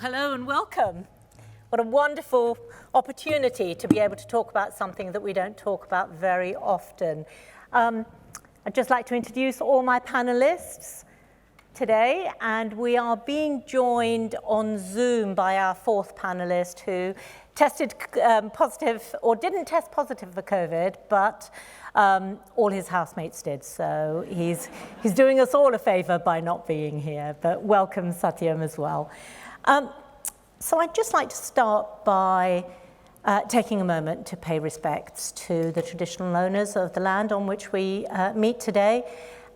Hello and welcome. What a wonderful opportunity to be able to talk about something that we don't talk about very often. I'd just like to introduce all my panelists today, and we are being joined on Zoom by our fourth panelist who tested positive, or didn't test positive for COVID, but all his housemates did. So he's doing us all a favor by not being here, but welcome Satyam as well. So I'd just like to start by taking a moment to pay respects to the traditional owners of the land on which we meet today,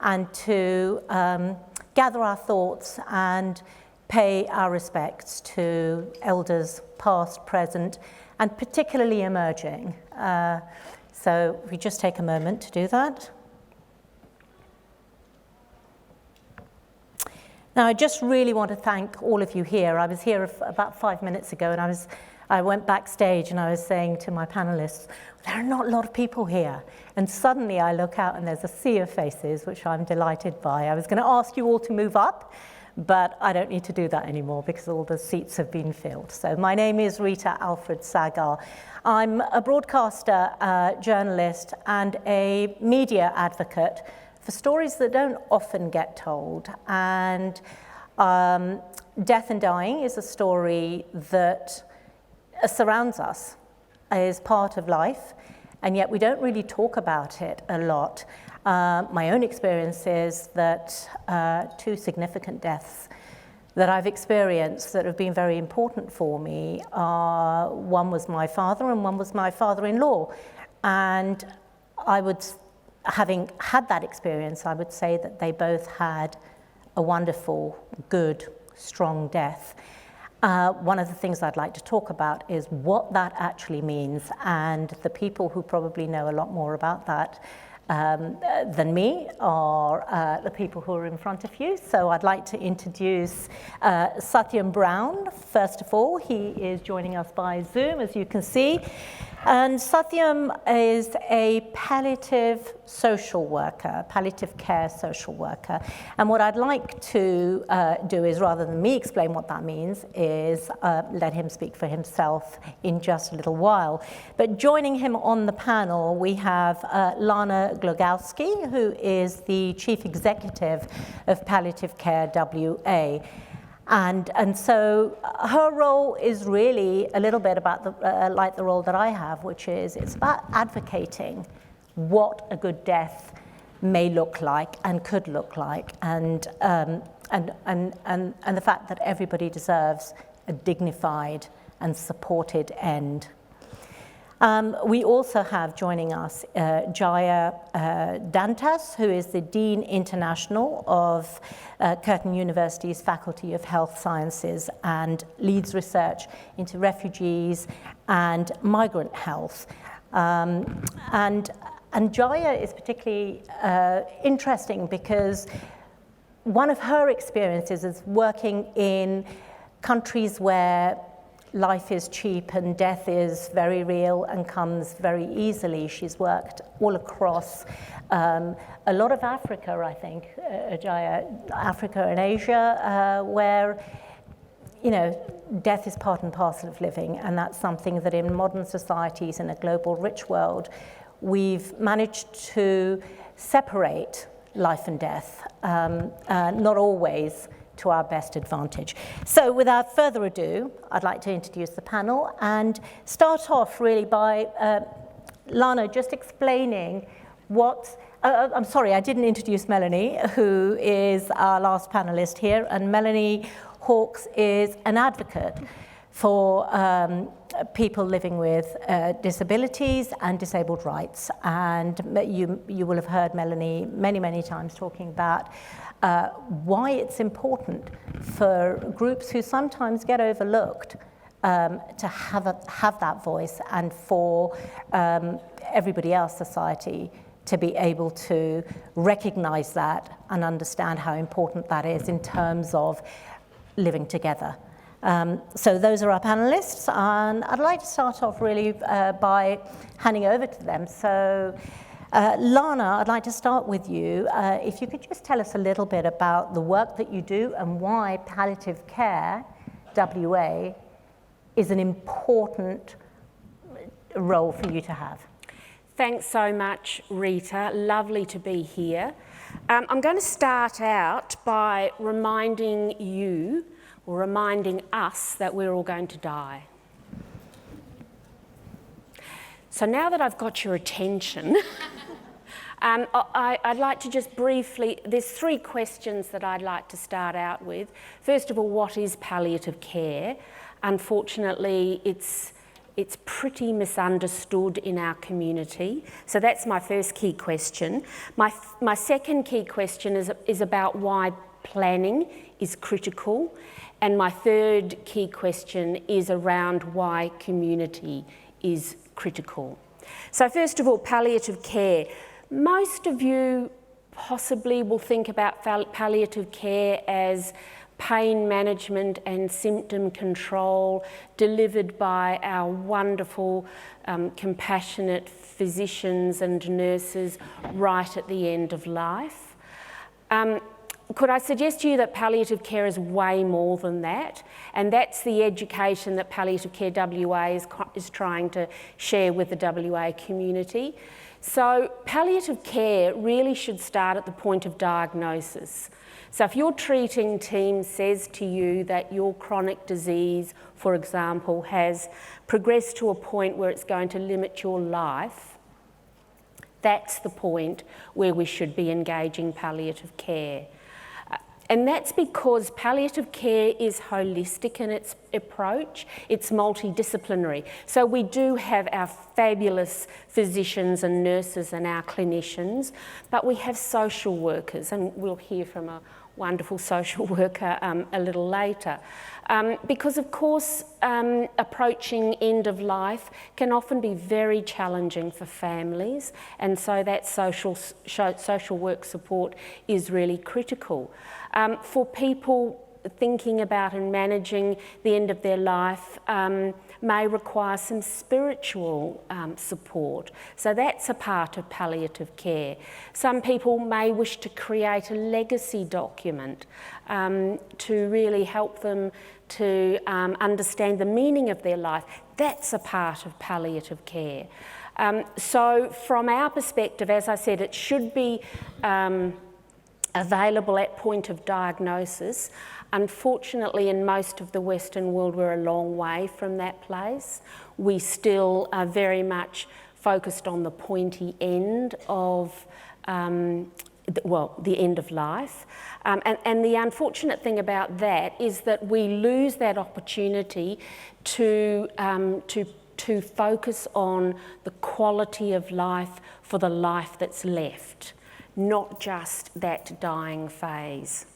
and to gather our thoughts and pay our respects to elders past, present, and particularly emerging. So we just take a moment to do that. Now, I just really want to thank all of you here. I was here about 5 minutes ago, and I went backstage and I was saying to my panelists, there are not a lot of people here. And suddenly I look out and there's a sea of faces, which I'm delighted by. I was going to ask you all to move up, but I don't need to do that anymore because all the seats have been filled. So my name is Rita Alfred-Saggar. I'm a broadcaster, journalist, and a media advocate for stories that don't often get told. And death and dying is a story that surrounds us, is part of life, and yet we don't really talk about it a lot. My own experience is that two significant deaths that I've experienced that have been very important for me are, one was my father and one was my father-in-law. And having had that experience, I would say that they both had a wonderful, good, strong death. One of the things I'd like to talk about is what that actually means, and the people who probably know a lot more about that than me are the people who are in front of you. So I'd like to introduce Satyam Brown. First of all, he is joining us by Zoom, as you can see. And Satyam is a palliative social worker, palliative care social worker. And what I'd like to do is, rather than me explain what that means, is let him speak for himself in just a little while. But joining him on the panel, we have Lana Glagowski, who is the Chief Executive of Palliative Care WA. And so her role is really a little bit about like the role that I have, which is it's about advocating what a good death may look like and could look like, and the fact that everybody deserves a dignified and supported end. We also have joining us Jaya Dantas, who is the Dean International of Curtin University's Faculty of Health Sciences and leads research into refugees and migrant health. And Jaya is particularly interesting because one of her experiences is working in countries where life is cheap and death is very real and comes very easily. She's worked all across a lot of Africa, I think, Jaya, Africa and Asia, where, you know, death is part and parcel of living, and that's something that in modern societies in a global rich world, we've managed to separate life and death, not always to our best advantage. So without further ado, I'd like to introduce the panel and start off really by Lana just explaining what, I'm sorry, I didn't introduce Melanie, who is our last panelist here, and Melanie Hawkes is an advocate for people living with disabilities and disabled rights. And you will have heard Melanie many, many times talking about why it's important for groups who sometimes get overlooked to have that voice, and for everybody else, society, to be able to recognize that and understand how important that is in terms of living together. So those are our panelists, and I'd like to start off really by handing over to them. So Lana, I'd like to start with you. If you could just tell us a little bit about the work that you do and why palliative care WA is an important role for you to have. Thanks so much, Rita. Lovely to be here. I'm going to start out by reminding you, or reminding us, that we're all going to die. So now that I've got your attention, I'd like to just briefly, there's 3 questions that I'd like to start out with. First of all, what is palliative care? Unfortunately, it's pretty misunderstood in our community. So that's my first key question. My second key question is about why planning is critical. And my third key question is around why community is critical. So first of all, palliative care. Most of you possibly will think about palliative care as pain management and symptom control delivered by our wonderful, compassionate physicians and nurses right at the end of life. Could I suggest to you that palliative care is way more than that? And that's the education that Palliative Care WA is trying to share with the WA community. So palliative care really should start at the point of diagnosis. So if your treating team says to you that your chronic disease, for example, has progressed to a point where it's going to limit your life, that's the point where we should be engaging palliative care. And that's because palliative care is holistic in its approach, it's multidisciplinary. So we do have our fabulous physicians and nurses and our clinicians, but we have social workers, and we'll hear from a wonderful social worker a little later. Because of course, approaching end of life can often be very challenging for families, and so that social work support is really critical. For people thinking about and managing the end of their life may require some spiritual support. So that's a part of palliative care. Some people may wish to create a legacy document to really help them to understand the meaning of their life. That's a part of palliative care. So from our perspective, as I said, it should be available at point of diagnosis. Unfortunately, in most of the Western world, we're a long way from that place. We still are very much focused on the pointy end of, the end of life. And the unfortunate thing about that is that we lose that opportunity to focus on the quality of life for the life that's left, not just that dying phase.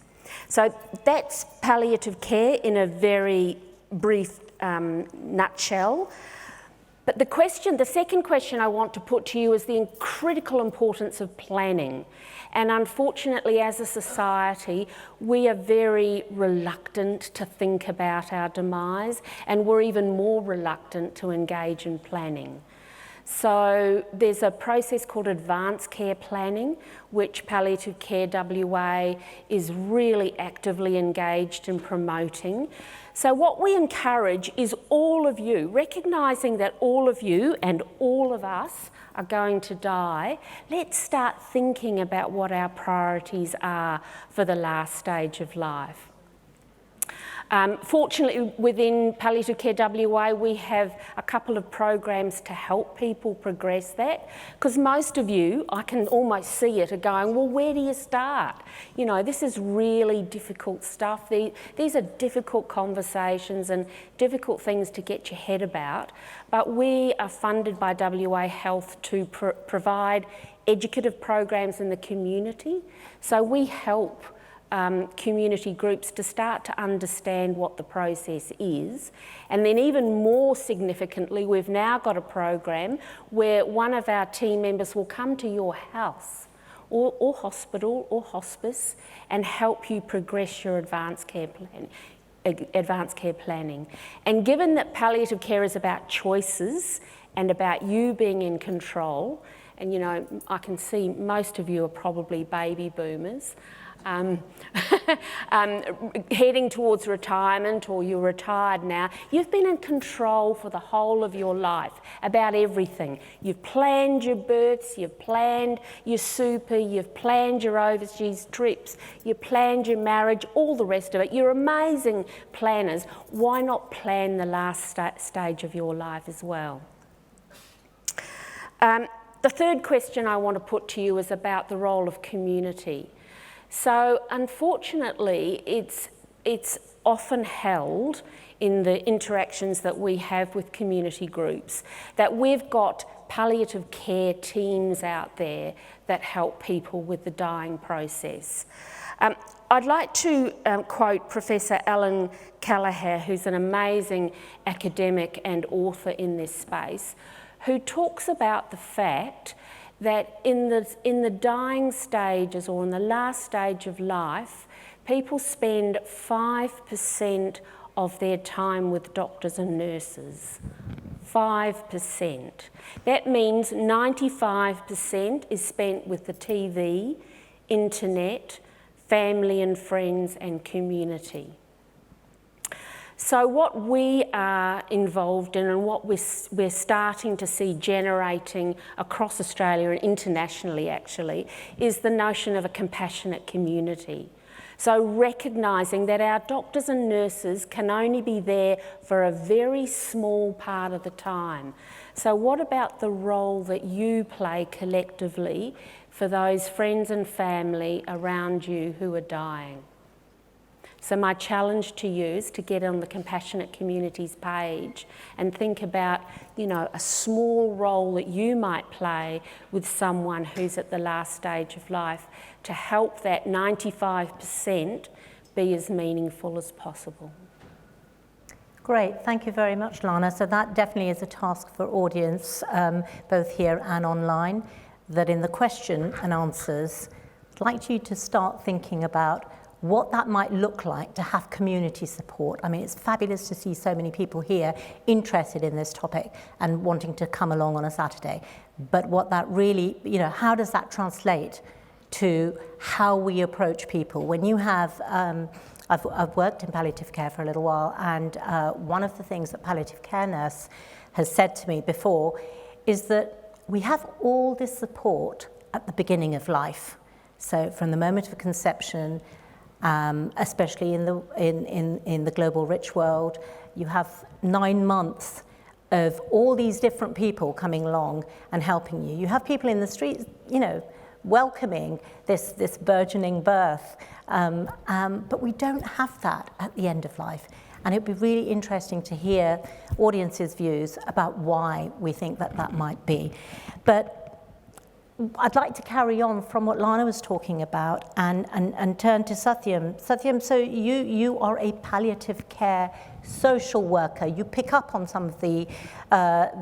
So that's palliative care in a very brief nutshell. But the second question I want to put to you is the critical importance of planning. And unfortunately, as a society, we are very reluctant to think about our demise, and we're even more reluctant to engage in planning. So there's a process called advanced care planning, which Palliative Care WA is really actively engaged in promoting. So what we encourage is all of you, recognising that all of you and all of us are going to die, let's start thinking about what our priorities are for the last stage of life. Fortunately, within Palliative Care WA, we have a couple of programs to help people progress that, because most of you, I can almost see it, are going, well, where do you start? You know, this is really difficult stuff. These are difficult conversations and difficult things to get your head about, but we are funded by WA Health to provide educative programs in the community. So we help community groups to start to understand what the process is. And then even more significantly, we've now got a program where one of our team members will come to your house or hospital or hospice and help you progress your advanced care planning. And given that palliative care is about choices and about you being in control, and you know, I can see most of you are probably baby boomers, heading towards retirement, or you're retired now, you've been in control for the whole of your life about everything. You've planned your births, you've planned your super, you've planned your overseas trips, you've planned your marriage, all the rest of it. You're amazing planners. Why not plan the last stage of your life as well? The third question I want to put to you is about the role of community. So unfortunately, it's often held in the interactions that we have with community groups that we've got palliative care teams out there that help people with the dying process. I'd like to quote Professor Alan Callagher, who's an amazing academic and author in this space, who talks about the fact that in the dying stages, or in the last stage of life, people spend 5% of their time with doctors and nurses. 5%. That means 95% is spent with the TV, internet, family and friends, and community. So what we are involved in, and what we're starting to see generating across Australia and internationally actually, is the notion of a compassionate community. So recognising that our doctors and nurses can only be there for a very small part of the time. So what about the role that you play collectively for those friends and family around you who are dying? So my challenge to you is to get on the Compassionate Communities page and think about, you know, a small role that you might play with someone who's at the last stage of life to help that 95% be as meaningful as possible. Great, thank you very much, Lana. So that definitely is a task for audience, both here and online, that in the question and answers, I'd like you to start thinking about what that might look like to have community support. I mean, it's fabulous to see so many people here interested in this topic and wanting to come along on a Saturday. But what that really, you know, how does that translate to how we approach people? When you have, I've worked in palliative care for a little while, and one of the things that palliative care nurse has said to me before is that we have all this support at the beginning of life. So from the moment of conception, especially in the global rich world, you have 9 months of all these different people coming along and helping you. You have people in the streets, you know, welcoming this burgeoning birth, but we don't have that at the end of life. And it'd be really interesting to hear audiences' views about why we think that that might be. But I'd like to carry on from what Lana was talking about and turn to Satyam. Satyam, so you are a palliative care social worker. You pick up on some of the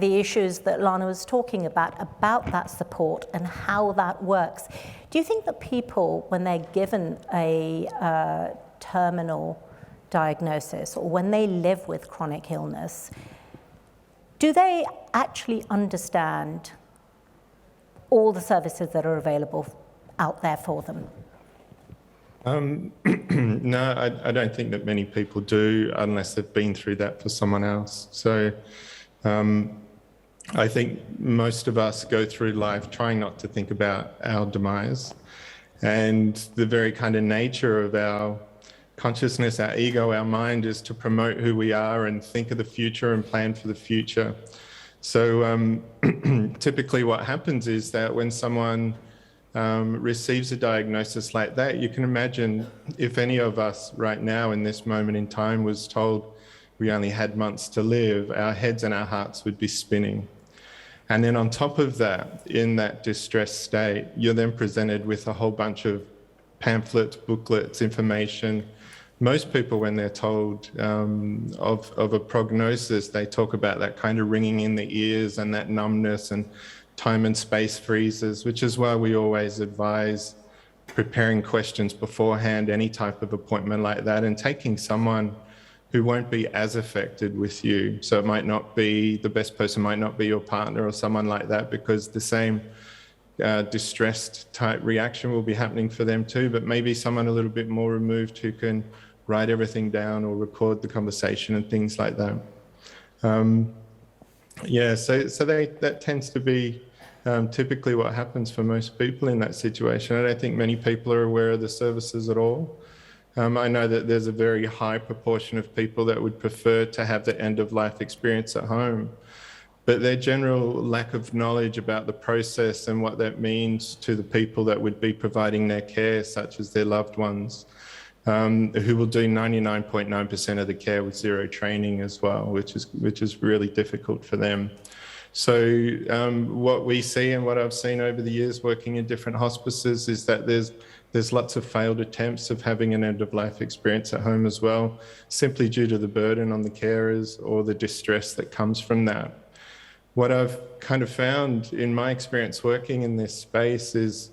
issues that Lana was talking about that support and how that works. Do you think that people, when they're given a terminal diagnosis, or when they live with chronic illness, do they actually understand all the services that are available out there for them? No, I don't think that many people do, unless they've been through that for someone else. So I think most of us go through life trying not to think about our demise, and the very kind of nature of our consciousness, our ego, our mind is to promote who we are and think of the future and plan for the future. So typically what happens is that when someone receives a diagnosis like that, you can imagine if any of us right now in this moment in time was told we only had months to live, our heads and our hearts would be spinning. And then on top of that, in that distressed state, you're then presented with a whole bunch of pamphlets, booklets, information. Most people, when they're told of a prognosis, they talk about that kind of ringing in the ears and that numbness and time and space freezes, which is why we always advise preparing questions beforehand, any type of appointment like that, and taking someone who won't be as affected with you. So it might not be, the best person might not be your partner or someone like that, because the same distressed type reaction will be happening for them too, but maybe someone a little bit more removed who can write everything down or record the conversation and things like that. That tends to be typically what happens for most people in that situation. I don't think many people are aware of the services at all. I know that there's a very high proportion of people that would prefer to have the end-of-life experience at home, but their general lack of knowledge about the process and what that means to the people that would be providing their care, such as their loved ones, who will do 99.9% of the care with zero training as well, which is really difficult for them. So what we see and what I've seen over the years working in different hospices is that there's lots of failed attempts of having an end-of-life experience at home as well, simply due to the burden on the carers or the distress that comes from that. What I've kind of found in my experience working in this space is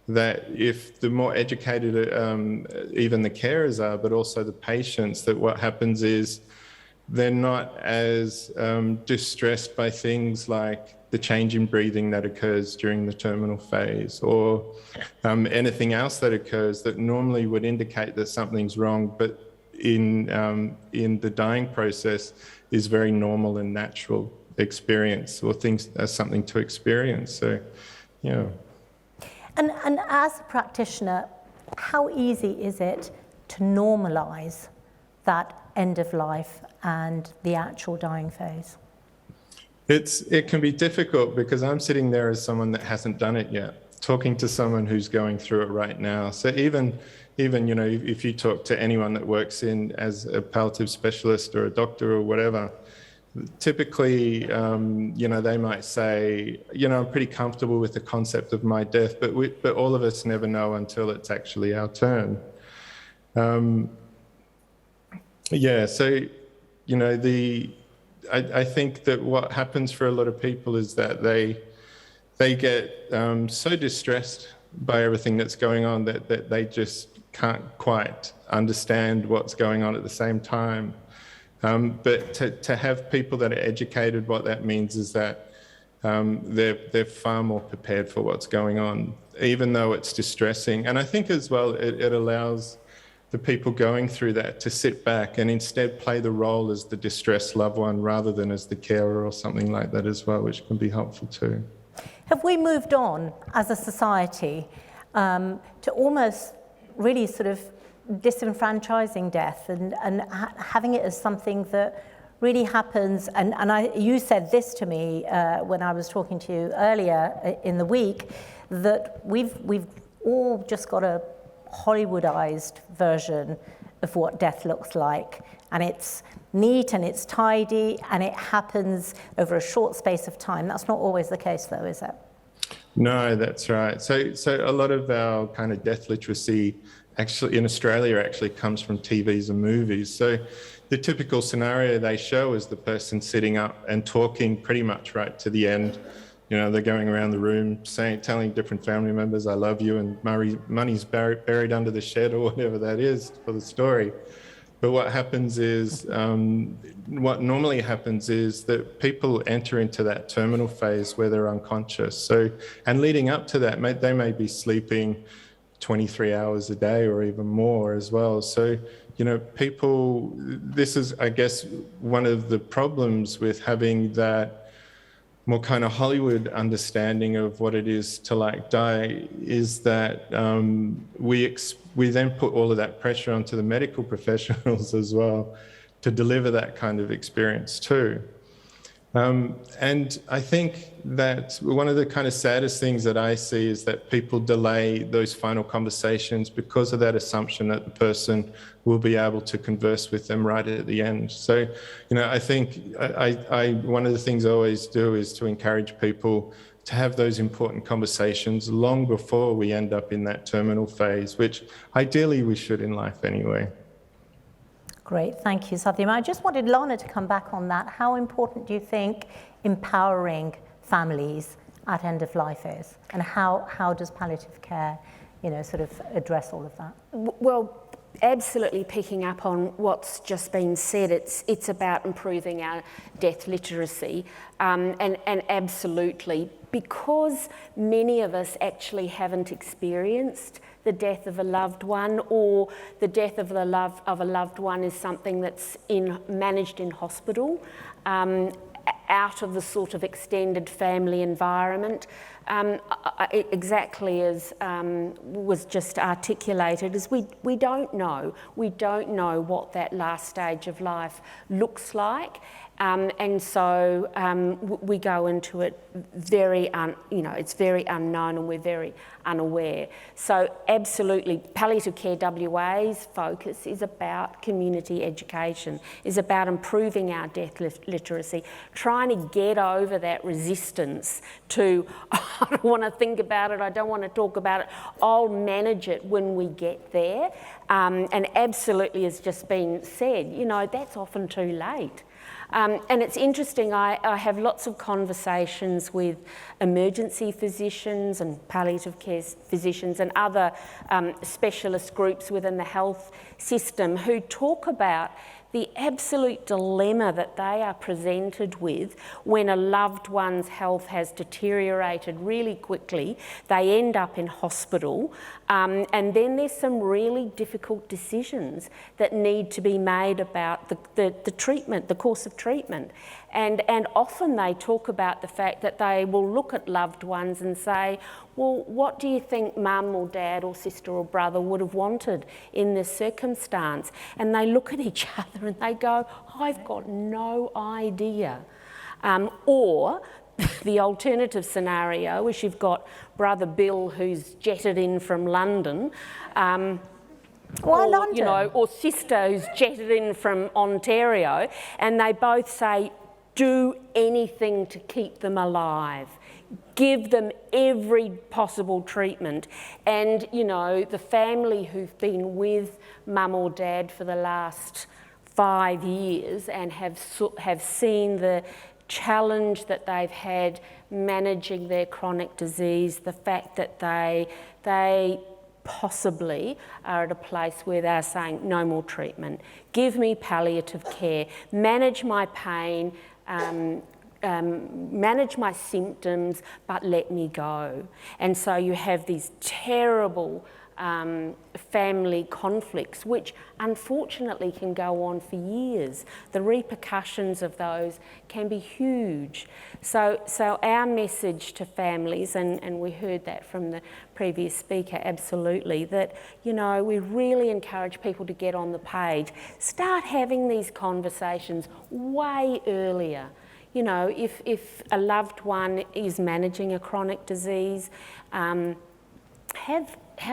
that if the more educated even the carers are, but also the patients, that what happens is they're not as distressed by things like the change in breathing that occurs during the terminal phase, or anything else that occurs that normally would indicate that something's wrong, but in the dying process is very normal and natural experience, or things as something to experience. So, yeah. And as a practitioner, how easy is it to normalise that end of life and the actual dying phase? It can be difficult because I'm sitting there as someone that hasn't done it yet, talking to someone who's going through it right now. So even if you talk to anyone that works as a palliative specialist or a doctor or whatever, typically, they might say, I'm pretty comfortable with the concept of my death, but all of us never know until it's actually our turn. I think that what happens for a lot of people is that they get so distressed by everything that's going on that they just can't quite understand what's going on at the same time. But to have people that are educated, what that means is that they're far more prepared for what's going on, even though it's distressing. And I think as well, it allows the people going through that to sit back and instead play the role as the distressed loved one rather than as the carer or something like that as well, which can be helpful too. Have we moved on as a society to almost really sort of disenfranchising death and having it as something that really happens? And you said this to me when I was talking to you earlier in the week, that we've all just got a Hollywoodized version of what death looks like, and it's neat and it's tidy and it happens over a short space of time. That's not always the case though, is it? No, that's right. So a lot of our kind of death literacy actually in Australia actually comes from TVs and movies. So the typical scenario they show is the person sitting up and talking pretty much right to the end. They're going around the room telling different family members, I love you, and money's buried under the shed or whatever that is for the story. But what happens is, what normally happens is that people enter into that terminal phase where they're unconscious. So, and leading up to that, they may be sleeping 23 hours a day or even more as well. So, people, this is, I guess, one of the problems with having that more kind of Hollywood understanding of what it is to die is that we then put all of that pressure onto the medical professionals as well to deliver that kind of experience too. And I think that one of the kind of saddest things that I see is that people delay those final conversations because of that assumption that the person will be able to converse with them right at the end. So, I think one of the things I always do is to encourage people to have those important conversations long before we end up in that terminal phase, which ideally we should in life anyway. Great, thank you, Satyam. I just wanted Lana to come back on that. How important do you think empowering families at end of life is? And how does palliative care, sort of address all of that? Well, absolutely picking up on what's just been said. It's about improving our death literacy, and absolutely, because many of us actually haven't experienced the death of a loved one, or the death of a loved one is something that's managed in hospital, out of the sort of extended family environment. Exactly as was just articulated, is we don't know. We don't know what that last stage of life looks like. And so we go into it very, it's very unknown, and we're very unaware. So absolutely, Palliative Care WA's focus is about community education, is about improving our death literacy, trying to get over that resistance to, I don't want to think about it, I don't want to talk about it, I'll manage it when we get there. And absolutely, as just been said, that's often too late. And it's interesting, I have lots of conversations with emergency physicians and palliative care physicians and other specialist groups within the health system who talk about the absolute dilemma that they are presented with when a loved one's health has deteriorated really quickly. They end up in hospital, and then there's some really difficult decisions that need to be made about the treatment, the course of treatment. And often they talk about the fact that they will look at loved ones and say, well, what do you think mum or dad or sister or brother would have wanted in this circumstance? And they look at each other and they go, I've got no idea. Or the alternative scenario is you've got brother Bill who's jetted in from London, Why London? Or sister who's jetted in from Ontario, and they both say, do anything to keep them alive. Give them every possible treatment. And, the family who've been with mum or dad for the last 5 years and have seen the challenge that they've had managing their chronic disease, the fact that they possibly are at a place where they're saying, no more treatment, give me palliative care, manage my pain, manage my symptoms, but let me go. And so you have these terrible family conflicts, which unfortunately can go on for years. The repercussions of those can be huge. So our message to families, and we heard that from the previous speaker, absolutely, that, we really encourage people to get on the page. Start having these conversations way earlier. If a loved one is managing a chronic disease, have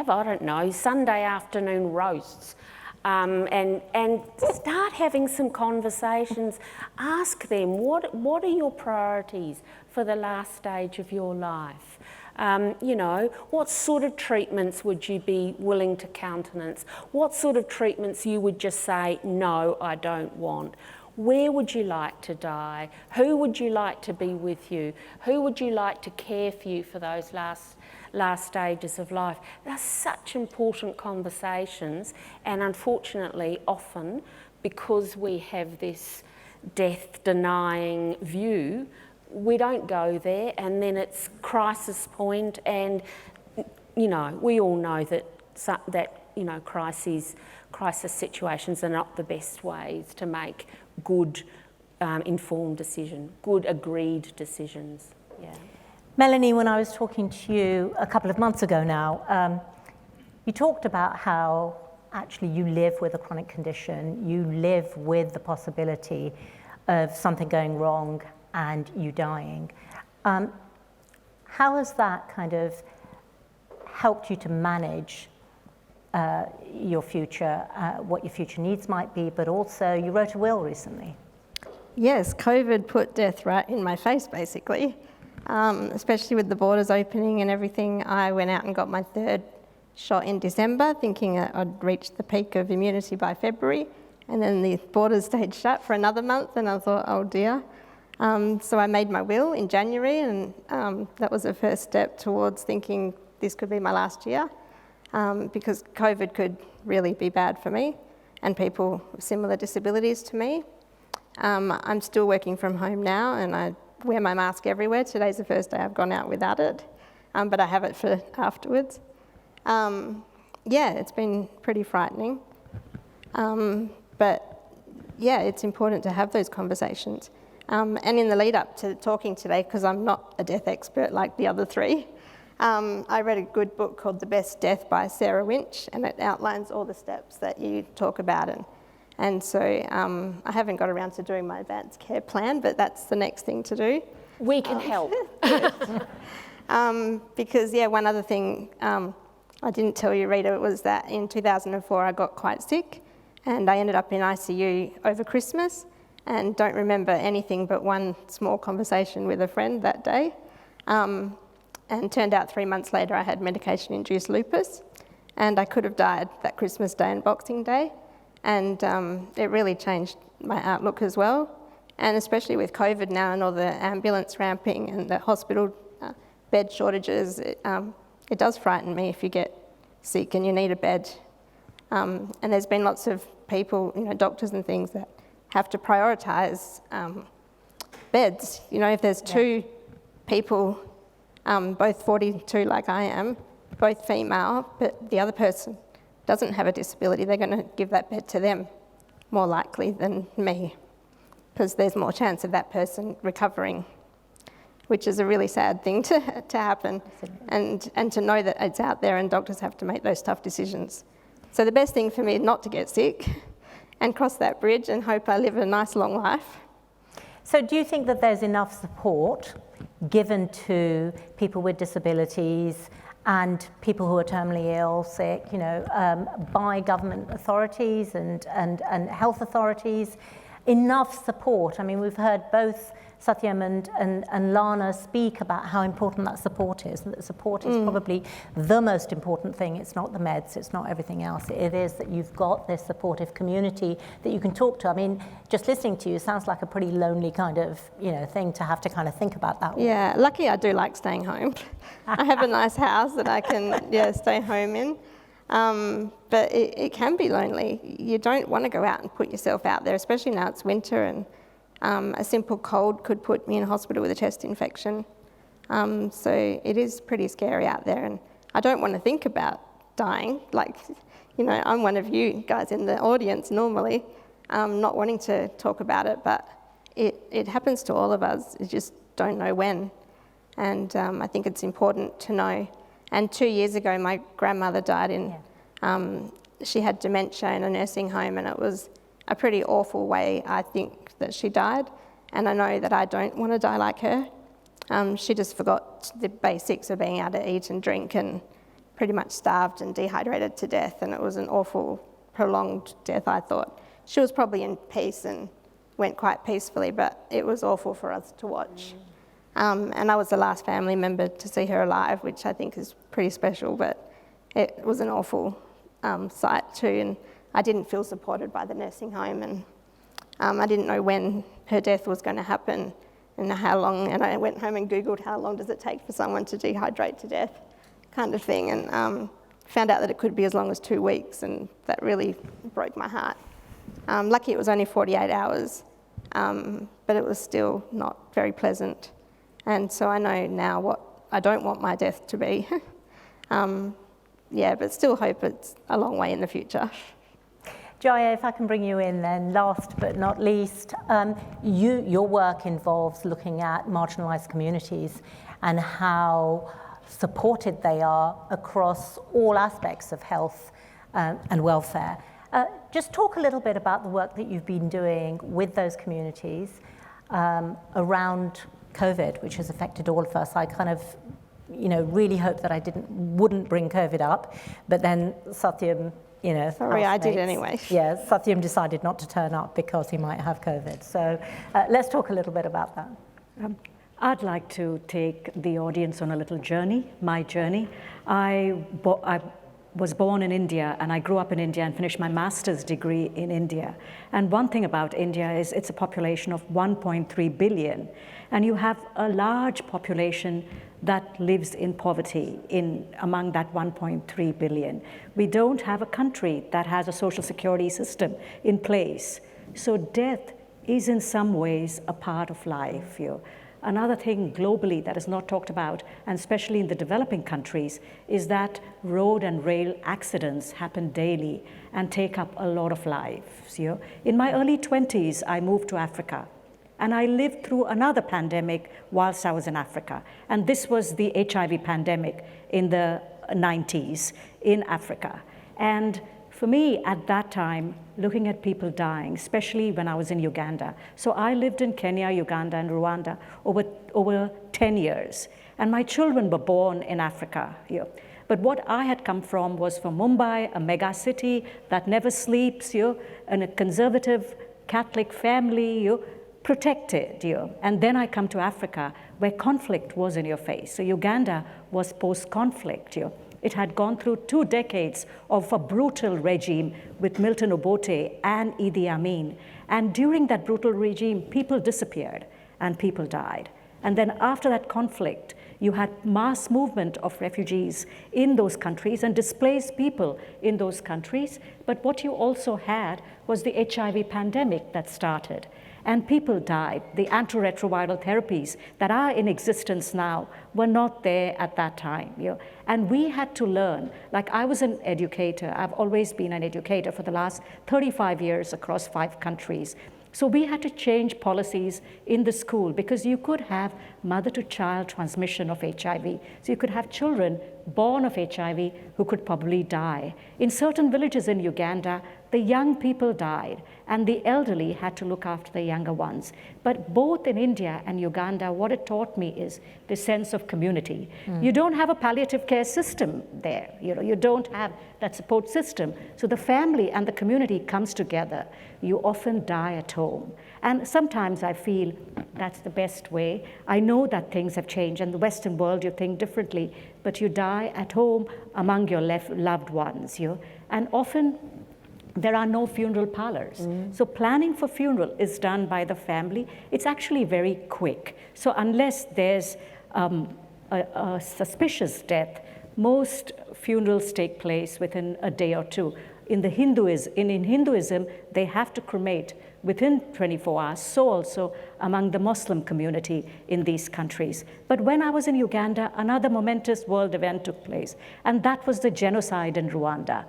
I don't know, Sunday afternoon roasts, and start having some conversations. Ask them, what are your priorities for the last stage of your life? What sort of treatments would you be willing to countenance? What sort of treatments you would just say, no, I don't want? Where would you like to die? Who would you like to be with you? Who would you like to care for you for those last stages of life? They're such important conversations, and unfortunately often, because we have this death-denying view, we don't go there, and then it's crisis point, and we all know that crisis situations are not the best ways to make good informed decision, good agreed decisions. Yeah. Melanie, when I was talking to you a couple of months ago now, you talked about how actually you live with a chronic condition, you live with the possibility of something going wrong and you dying. How has that kind of helped you to manage your future, what your future needs might be, but also you wrote a will recently? Yes, COVID put death right in my face, basically. Especially with the borders opening and everything. I went out and got my 3rd shot in December, thinking that I'd reached the peak of immunity by February, and then the borders stayed shut for another month, and I thought, oh dear. So I made my will in January, and that was the first step towards thinking this could be my last year, because COVID could really be bad for me and people with similar disabilities to me. I'm still working from home now and I wear my mask everywhere. Today's the first day I've gone out without it, but I have it for afterwards. Yeah, it's been pretty frightening. But yeah, it's important to have those conversations. And in the lead up to talking today, because I'm not a death expert like the other three, I read a good book called The Best Death by Sarah Winch, and it outlines all the steps that you talk about. And so I haven't got around to doing my advanced care plan, but that's the next thing to do. We can help. Because, yeah, one other thing I didn't tell you, Rita, was that in 2004 I got quite sick and I ended up in ICU over Christmas and don't remember anything but one small conversation with a friend that day. And turned out 3 months later I had medication-induced lupus and I could have died that Christmas Day and Boxing Day. And it really changed my outlook as well. And especially with COVID now and all the ambulance ramping and the hospital bed shortages, it does frighten me if you get sick and you need a bed. And there's been lots of people, doctors and things that have to prioritise beds. If there's two people, both 42 like I am, both female, but the other person doesn't have a disability, they're going to give that bed to them more likely than me, because there's more chance of that person recovering, which is a really sad thing to happen, and to know that it's out there and doctors have to make those tough decisions. So the best thing for me is not to get sick and cross that bridge and hope I live a nice long life. So do you think that there's enough support given to people with disabilities and people who are terminally ill, sick, by government authorities and health authorities? Enough support? I mean, we've heard both Satyam and Lana speak about how important that support is, and that support is probably the most important thing. It's not the meds, it's not everything else. It is that you've got this supportive community that you can talk to. I mean, just listening to you sounds like a pretty lonely kind of, thing to have to kind of think about that. Yeah, lucky I do like staying home. I have a nice house that I can, stay home in. But it can be lonely. You don't want to go out and put yourself out there, especially now it's winter and a simple cold could put me in hospital with a chest infection. So it is pretty scary out there, and I don't want to think about dying. I'm one of you guys in the audience normally, not wanting to talk about it, but it happens to all of us. You just don't know when. And I think it's important to know. And 2 years ago, my grandmother died she had dementia in a nursing home, and it was a pretty awful way, I think, that she died. And I know that I don't want to die like her. She just forgot the basics of being able to eat and drink and pretty much starved and dehydrated to death. And it was an awful, prolonged death, I thought. She was probably in peace and went quite peacefully, but it was awful for us to watch. And I was the last family member to see her alive, which I think is pretty special, but it was an awful sight too. And I didn't feel supported by the nursing home, and I didn't know when her death was going to happen and how long, and I went home and Googled how long does it take for someone to dehydrate to death, kind of thing, and found out that it could be as long as 2 weeks, and that really broke my heart. Lucky it was only 48 hours, but it was still not very pleasant. And so I know now what I don't want my death to be. But still hope it's a long way in the future. Jaya, if I can bring you in then, last but not least, your work involves looking at marginalised communities and how supported they are across all aspects of health and welfare. Just talk a little bit about the work that you've been doing with those communities around COVID, which has affected all of us. I kind of, really hope that I wouldn't bring COVID up, but then Satyam, Sorry, I did anyway. Yeah, Satyam decided not to turn up because he might have COVID. So let's talk a little bit about that. I'd like to take the audience on a little journey, my journey. I was born in India, and I grew up in India and finished my master's degree in India. And one thing about India is it's a population of 1.3 billion. And you have a large population that lives in poverty among that 1.3 billion. We don't have a country that has a social security system in place. So death is in some ways a part of life. Another thing globally that is not talked about, and especially in the developing countries, is that road and rail accidents happen daily and take up a lot of lives. In my early 20s, I moved to Africa, and I lived through another pandemic whilst I was in Africa. And this was the HIV pandemic in the 90s in Africa. And for me, at that time, looking at people dying, especially when I was in Uganda. So I lived in Kenya, Uganda, and Rwanda over 10 years. And my children were born in Africa. But what I had come from was from Mumbai, a mega city that never sleeps, and a conservative Catholic family, protected. And then I come to Africa, where conflict was in your face. So Uganda was post-conflict. It had gone through 2 decades of a brutal regime with Milton Obote and Idi Amin. And during that brutal regime, people disappeared and people died. And then after that conflict, you had mass movement of refugees in those countries and displaced people in those countries. But what you also had was the HIV pandemic that started. And people died. The antiretroviral therapies that are in existence now were not there at that time. And we had to learn, like I was an educator, I've always been an educator for the last 35 years across 5 countries. So we had to change policies in the school because you could have mother-to-child transmission of HIV. So you could have children born of HIV who could probably die. In certain villages in Uganda, the young people died and the elderly had to look after the younger ones. But both in India and Uganda, what it taught me is the sense of community. You don't have a palliative care system there. You don't have that support system. So the family and the community comes together. You often die at home. And sometimes I feel that's the best way. I know that things have changed. In the Western world, you think differently, but you die at home among your loved ones. And often, there are no funeral parlors. So planning for funeral is done by the family. It's actually very quick. So unless there's a suspicious death, most funerals take place within a day or 2. In Hinduism, they have to cremate within 24 hours, so also among the Muslim community in these countries. But when I was in Uganda, another momentous world event took place, and that was the genocide in Rwanda.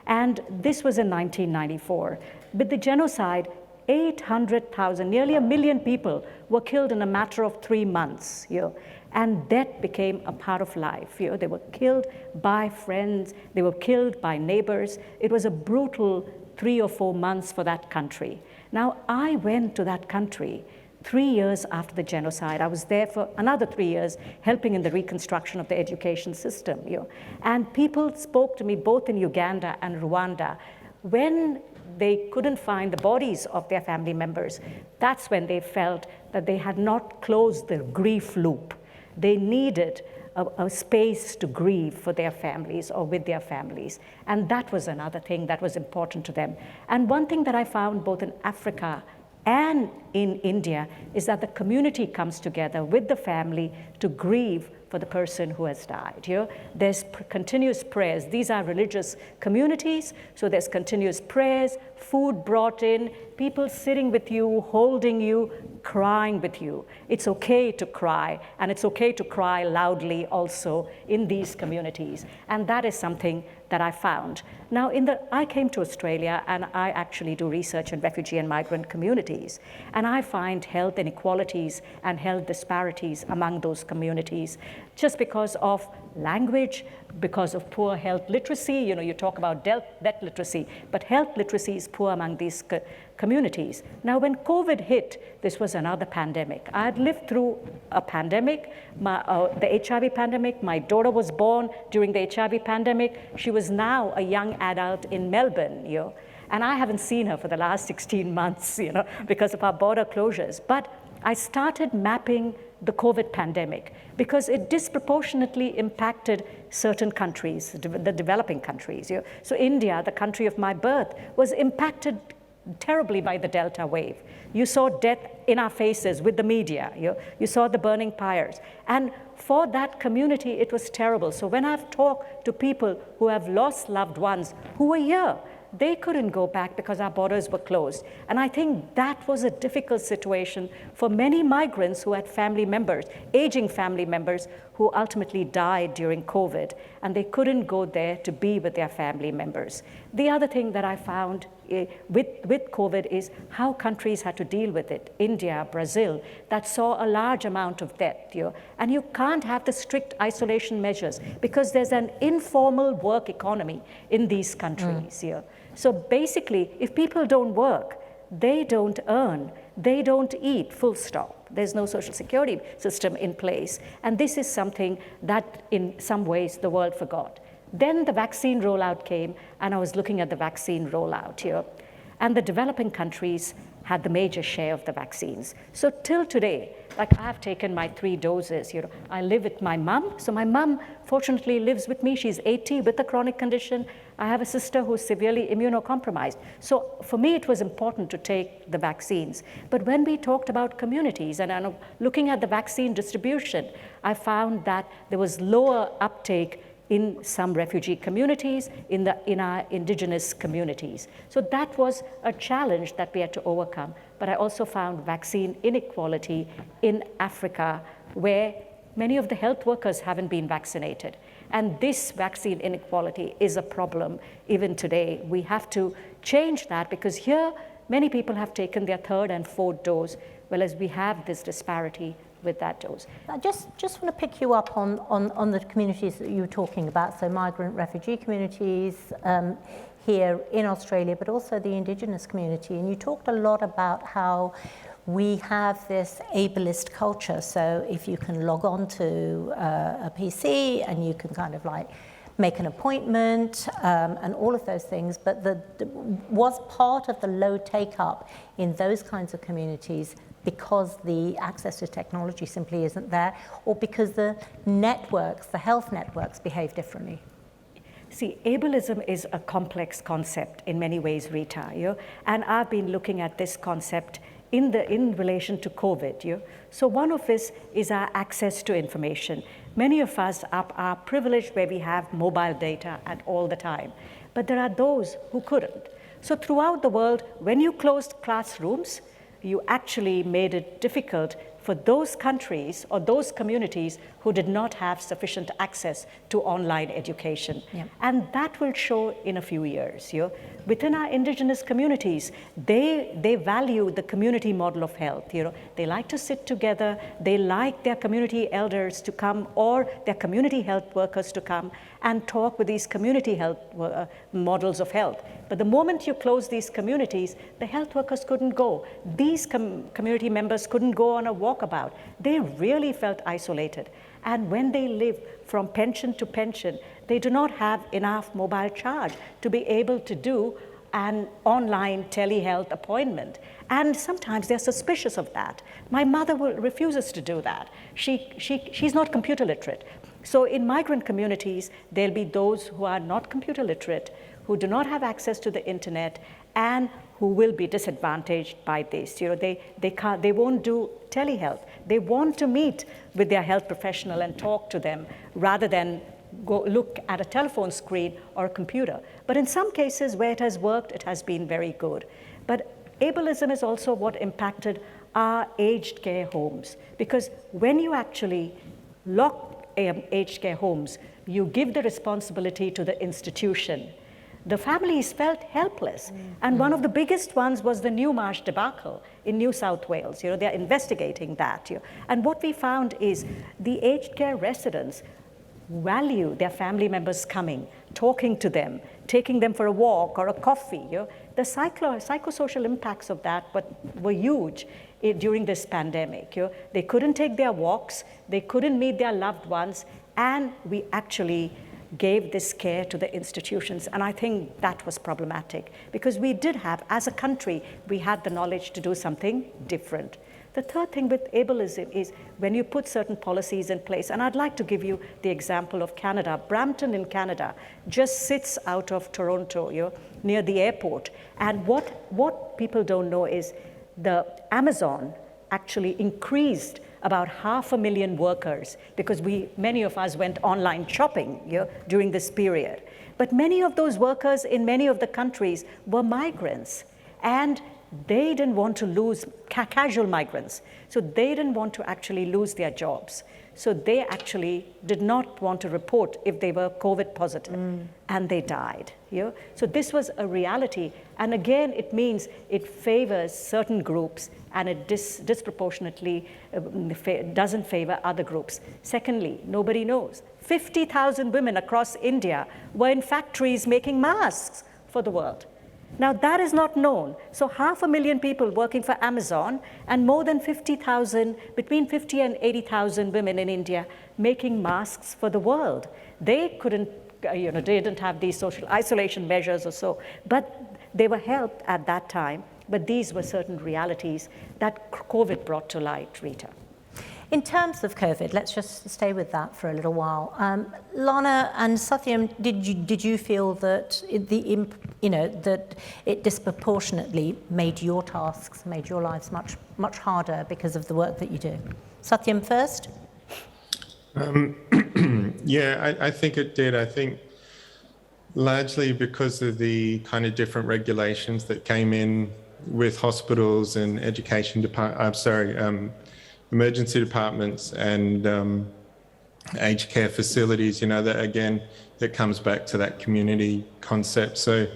And this was in 1994. With the genocide, 800,000, nearly 1 million people were killed in a matter of 3 months. And death became a part of life. They were killed by friends, they were killed by neighbors. It was a brutal 3 or 4 months for that country. Now, I went to that country 3 years after the genocide. I was there for another 3 years, helping in the reconstruction of the education system. And people spoke to me both in Uganda and Rwanda. When they couldn't find the bodies of their family members, that's when they felt that they had not closed the grief loop. They needed a space to grieve for their families or with their families. And that was another thing that was important to them. And one thing that I found both in Africa and in India is that the community comes together with the family to grieve for the person who has died. There's continuous prayers. These are religious communities, so there's continuous prayers, food brought in, people sitting with you, holding you, crying with you. It's okay to cry, and it's okay to cry loudly also in these communities. And that is something that I found. Now, I came to Australia, and I actually do research in refugee and migrant communities. And I find health inequalities and health disparities among those communities just because of language, because of poor health literacy. You talk about death literacy, but health literacy is poor among these communities. Now, when COVID hit, this was another pandemic. I had lived through a pandemic, the HIV pandemic. My daughter was born during the HIV pandemic. She was now a young adult in Melbourne, and I haven't seen her for the last 16 months, because of our border closures. But I started mapping the COVID pandemic because it disproportionately impacted certain countries, the developing countries. So India, the country of my birth, was impacted terribly by the Delta wave. You saw death in our faces with the media. You saw the burning pyres. And for that community, it was terrible. So when I've talked to people who have lost loved ones who were here, they couldn't go back because our borders were closed. And I think that was a difficult situation for many migrants who had family members, aging family members, who ultimately died during COVID, and they couldn't go there to be with their family members. The other thing that I found with COVID is how countries had to deal with it. India, Brazil, that saw a large amount of death. And you can't have the strict isolation measures because there's an informal work economy in these countries. So basically, if people don't work, they don't earn, they don't eat, full stop. There's no social security system in place. And this is something that in some ways the world forgot. Then the vaccine rollout came, and I was looking at the vaccine rollout here. And the developing countries had the major share of the vaccines. So till today, like I have taken my 3 doses. I live with my mum. So my mum fortunately lives with me. She's 80 with a chronic condition. I have a sister who's severely immunocompromised. So for me, it was important to take the vaccines. But when we talked about communities and looking at the vaccine distribution, I found that there was lower uptake in some refugee communities, in our indigenous communities. So that was a challenge that we had to overcome. But I also found vaccine inequality in Africa, where many of the health workers haven't been vaccinated. And this vaccine inequality is a problem even today. We have to change that because here, many people have taken their 3rd and 4th dose, whereas we have this disparity with that dose. I just want to pick you up on the communities that you were talking about, so migrant refugee communities here in Australia, but also the Indigenous community. And you talked a lot about how we have this ableist culture. So if you can log on to a PC and you can kind of like make an appointment and all of those things, but was part of the low take-up in those kinds of communities because the access to technology simply isn't there, or because the networks, the health networks, behave differently? See, ableism is a complex concept in many ways, Rita, and I've been looking at this concept in relation to COVID. So one of this is our access to information. Many of us are privileged where we have mobile data at all the time, but there are those who couldn't. So throughout the world, when you closed classrooms, you actually made it difficult for those countries or those communities who did not have sufficient access to online education. And that will show in a few years. Within our Indigenous communities, they value the community model of health. They like to sit together, they like their community elders to come or their community health workers to come and talk with these community health models of health. But the moment you close these communities, the health workers couldn't go. These community members couldn't go on a walkabout. They really felt isolated. And when they live from pension to pension, they do not have enough mobile charge to be able to do an online telehealth appointment. And sometimes they're suspicious of that. My mother refuses to do that. She's not computer literate. So in migrant communities, there'll be those who are not computer literate, who do not have access to the internet, and who will be disadvantaged by this. They won't do telehealth. They want to meet with their health professional and talk to them rather than go look at a telephone screen or a computer. But in some cases where it has worked, it has been very good. But ableism is also what impacted our aged care homes, because when you actually lock aged care homes, you give the responsibility to the institution. The families felt helpless. And one of the biggest ones was the Newmarsh debacle in New South Wales. They're investigating that. And what we found is the aged care residents value their family members coming, talking to them, taking them for a walk or a coffee. The psychosocial impacts of that were huge during this pandemic. They couldn't take their walks, they couldn't meet their loved ones, and we actually gave this care to the institutions. And I think that was problematic because we did have, as a country, we had the knowledge to do something different. The third thing with ableism is when you put certain policies in place, and I'd like to give you the example of Canada. Brampton in Canada just sits out of Toronto, near the airport. And what people don't know is the Amazon actually increased about 500,000 workers because many of us went online shopping during this period. But many of those workers in many of the countries were migrants, and they didn't want to lose casual migrants. So they didn't want to actually lose their jobs. So they actually did not want to report if they were COVID positive, and they died. So this was a reality. And again, it means it favors certain groups and it disproportionately doesn't favor other groups. Secondly, nobody knows. 50,000 women across India were in factories making masks for the world. Now that is not known. So 500,000 people working for Amazon and more than 50,000, between 50 and 80,000 women in India making masks for the world. They couldn't, they didn't have these social isolation measures or so, but they were helped at that time. But these were certain realities that COVID brought to light, Rita. In terms of COVID, let's just stay with that for a little while. Lana and Satyam, did you feel that that it disproportionately made your tasks, made your lives much harder because of the work that you do? Satyam first. Yeah, I think it did. I think largely because of the kind of different regulations that came in with hospitals and education emergency departments and aged care facilities, that again, it comes back to that community concept. So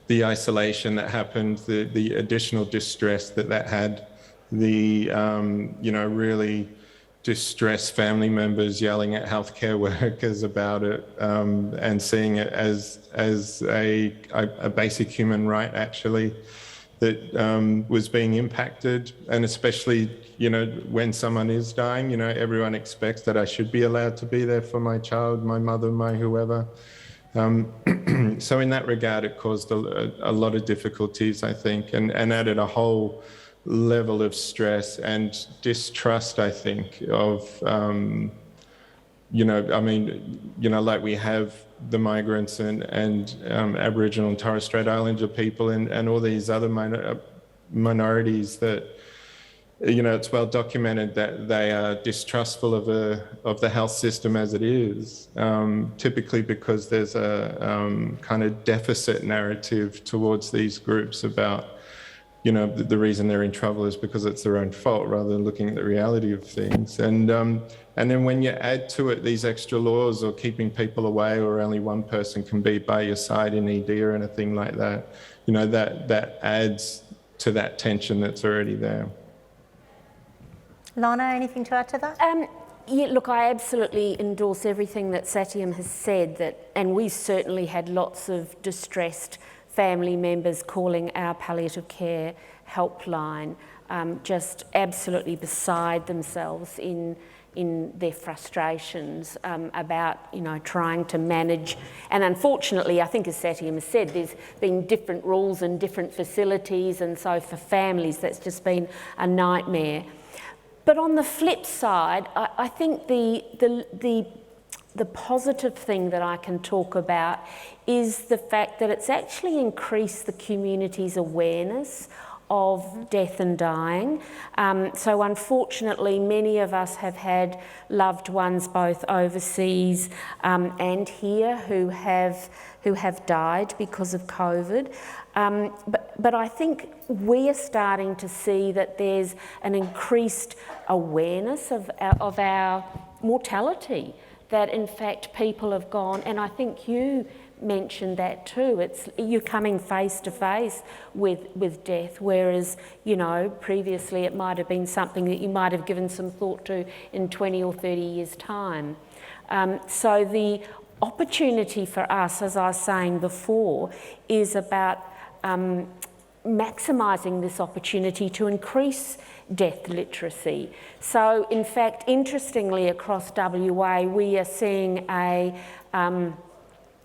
the isolation that happened, the additional distress that had, the, really distressed family members yelling at healthcare workers about it, and seeing it as a basic human right, actually, that was being impacted. And especially, when someone is dying, everyone expects that I should be allowed to be there for my child, my mother, my whoever. So in that regard, it caused a lot of difficulties, I think, and added a whole level of stress and distrust, I think, of, like we have the migrants and Aboriginal and Torres Strait Islander people and all these other minorities that, it's well documented that they are distrustful of the health system as it is, typically because there's a kind of deficit narrative towards these groups about, the reason they're in trouble is because it's their own fault, rather than looking at the reality of things. And then when you add to it these extra laws or keeping people away, or only one person can be by your side in ED or anything like that, that adds to that tension that's already there. Lana, anything to add to that? Yeah, look, I absolutely endorse everything that Satyam has said, and we certainly had lots of distressed family members calling our palliative care helpline, just absolutely beside themselves in their frustrations about, trying to manage. And unfortunately, I think as Satyam has said, there's been different rules and different facilities, and so for families that's just been a nightmare. But on the flip side, I think the positive thing that I can talk about is the fact that it's actually increased the community's awareness of death and dying. So unfortunately, many of us have had loved ones both overseas and here who have died because of COVID. But I think we are starting to see that there's an increased awareness of our mortality, that in fact people have gone, and I think you mentioned that too, you're coming face to face with death, whereas, previously it might have been something that you might have given some thought to in 20 or 30 years' time. So the opportunity for us, as I was saying before, is about maximising this opportunity to increase death literacy. So in fact, interestingly, across WA, we are seeing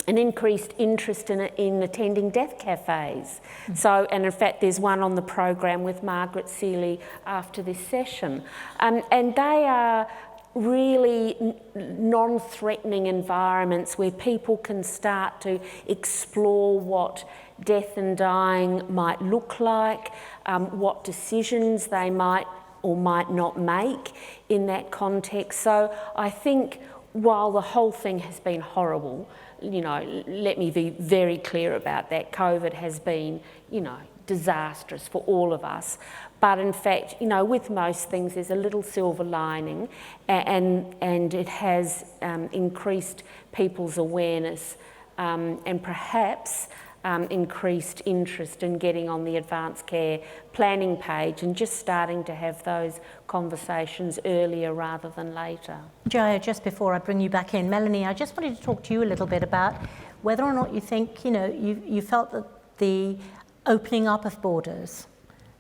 an increased interest in attending death cafes. So, and in fact, there's one on the program with Margaret Seeley after this session. And they are really non-threatening environments where people can start to explore what death and dying might look like, what decisions they might or might not make in that context. So I think while the whole thing has been horrible, you know, let me be very clear about that. COVID has been, you know, disastrous for all of us. But in fact, you know, with most things, there's a little silver lining, and it has increased people's awareness and perhaps increased interest in getting on the advanced care planning page and just starting to have those conversations earlier rather than later. Jaya, just before I bring you back in, Melanie, I just wanted to talk to you a little bit about whether or not you think, you know, you felt that the opening up of borders,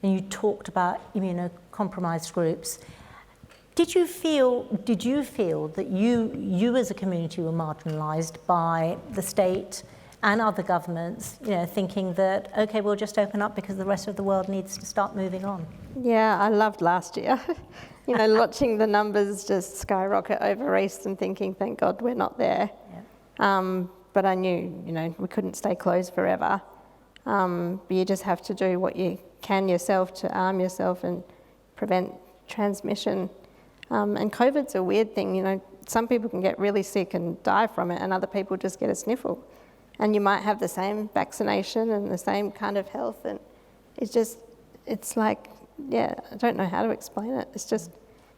and you talked about immunocompromised groups. Did you feel that you as a community were marginalised by the state and other governments, you know, thinking that, okay, we'll just open up because the rest of the world needs to start moving on? Yeah, I loved last year. You know, watching the numbers just skyrocket over East and thinking, thank God we're not there. Yeah. But I knew, you know, we couldn't stay closed forever. But you just have to do what you can yourself to arm yourself and prevent transmission. And COVID's a weird thing, you know, some people can get really sick and die from it, and other people just get a sniffle. And you might have the same vaccination and the same kind of health, and it's like, yeah, I don't know how to explain it. It's just,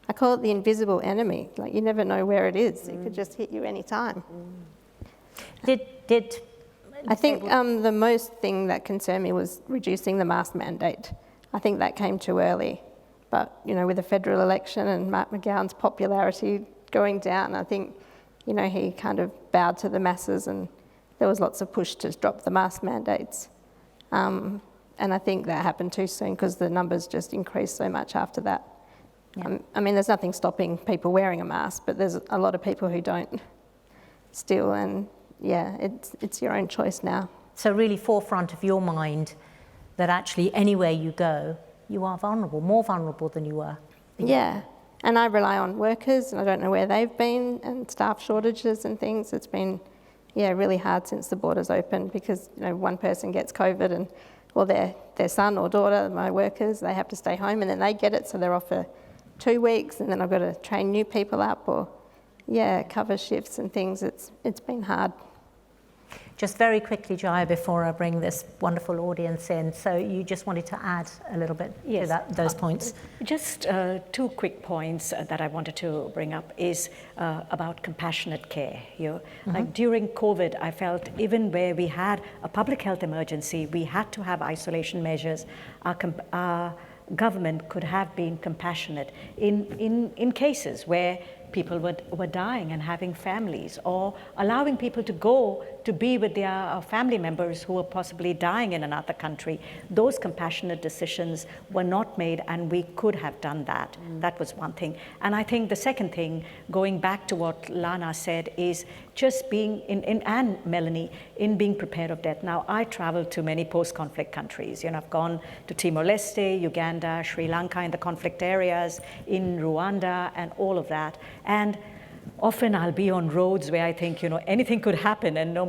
I call it the invisible enemy. Like, you never know where it is. It could just hit you any time. I think the most thing that concerned me was reducing the mask mandate. I think that came too early. But, you know, with the federal election and Mark McGowan's popularity going down, I think, you know, he kind of bowed to the masses, and there was lots of push to drop the mask mandates. And I think that happened too soon because the numbers just increased so much after that. Yeah. I mean, there's nothing stopping people wearing a mask, but there's a lot of people who don't still, and yeah, it's your own choice now. So really forefront of your mind that actually anywhere you go, you are vulnerable, more vulnerable than you were. Yeah, and I rely on workers, and I don't know where they've been, and staff shortages and things. It's been, yeah, really hard since the borders opened because, you know, one person gets COVID and, well, their son or daughter, my workers, they have to stay home, and then they get it, so they're off for 2 weeks, and then I've got to train new people up or, yeah, cover shifts and things. It's been hard. Just very quickly, Jaya, before I bring this wonderful audience in, so you just wanted to add a little bit to those points. Just 2 quick points that I wanted to bring up is about compassionate care. Like during COVID, I felt even where we had a public health emergency, we had to have isolation measures. Our government could have been compassionate in cases where people were dying and having families, or allowing people to go to be with their family members who were possibly dying in another country. Those compassionate decisions were not made, and we could have done that. That was one thing. And I think the second thing, going back to what Lana said, is just being, and Melanie, in being prepared of death. Now, I traveled to many post-conflict countries. You know, I've gone to Timor-Leste, Uganda, Sri Lanka, in the conflict areas, in Rwanda, and all of that. And often I'll be on roads where I think, you know, anything could happen and no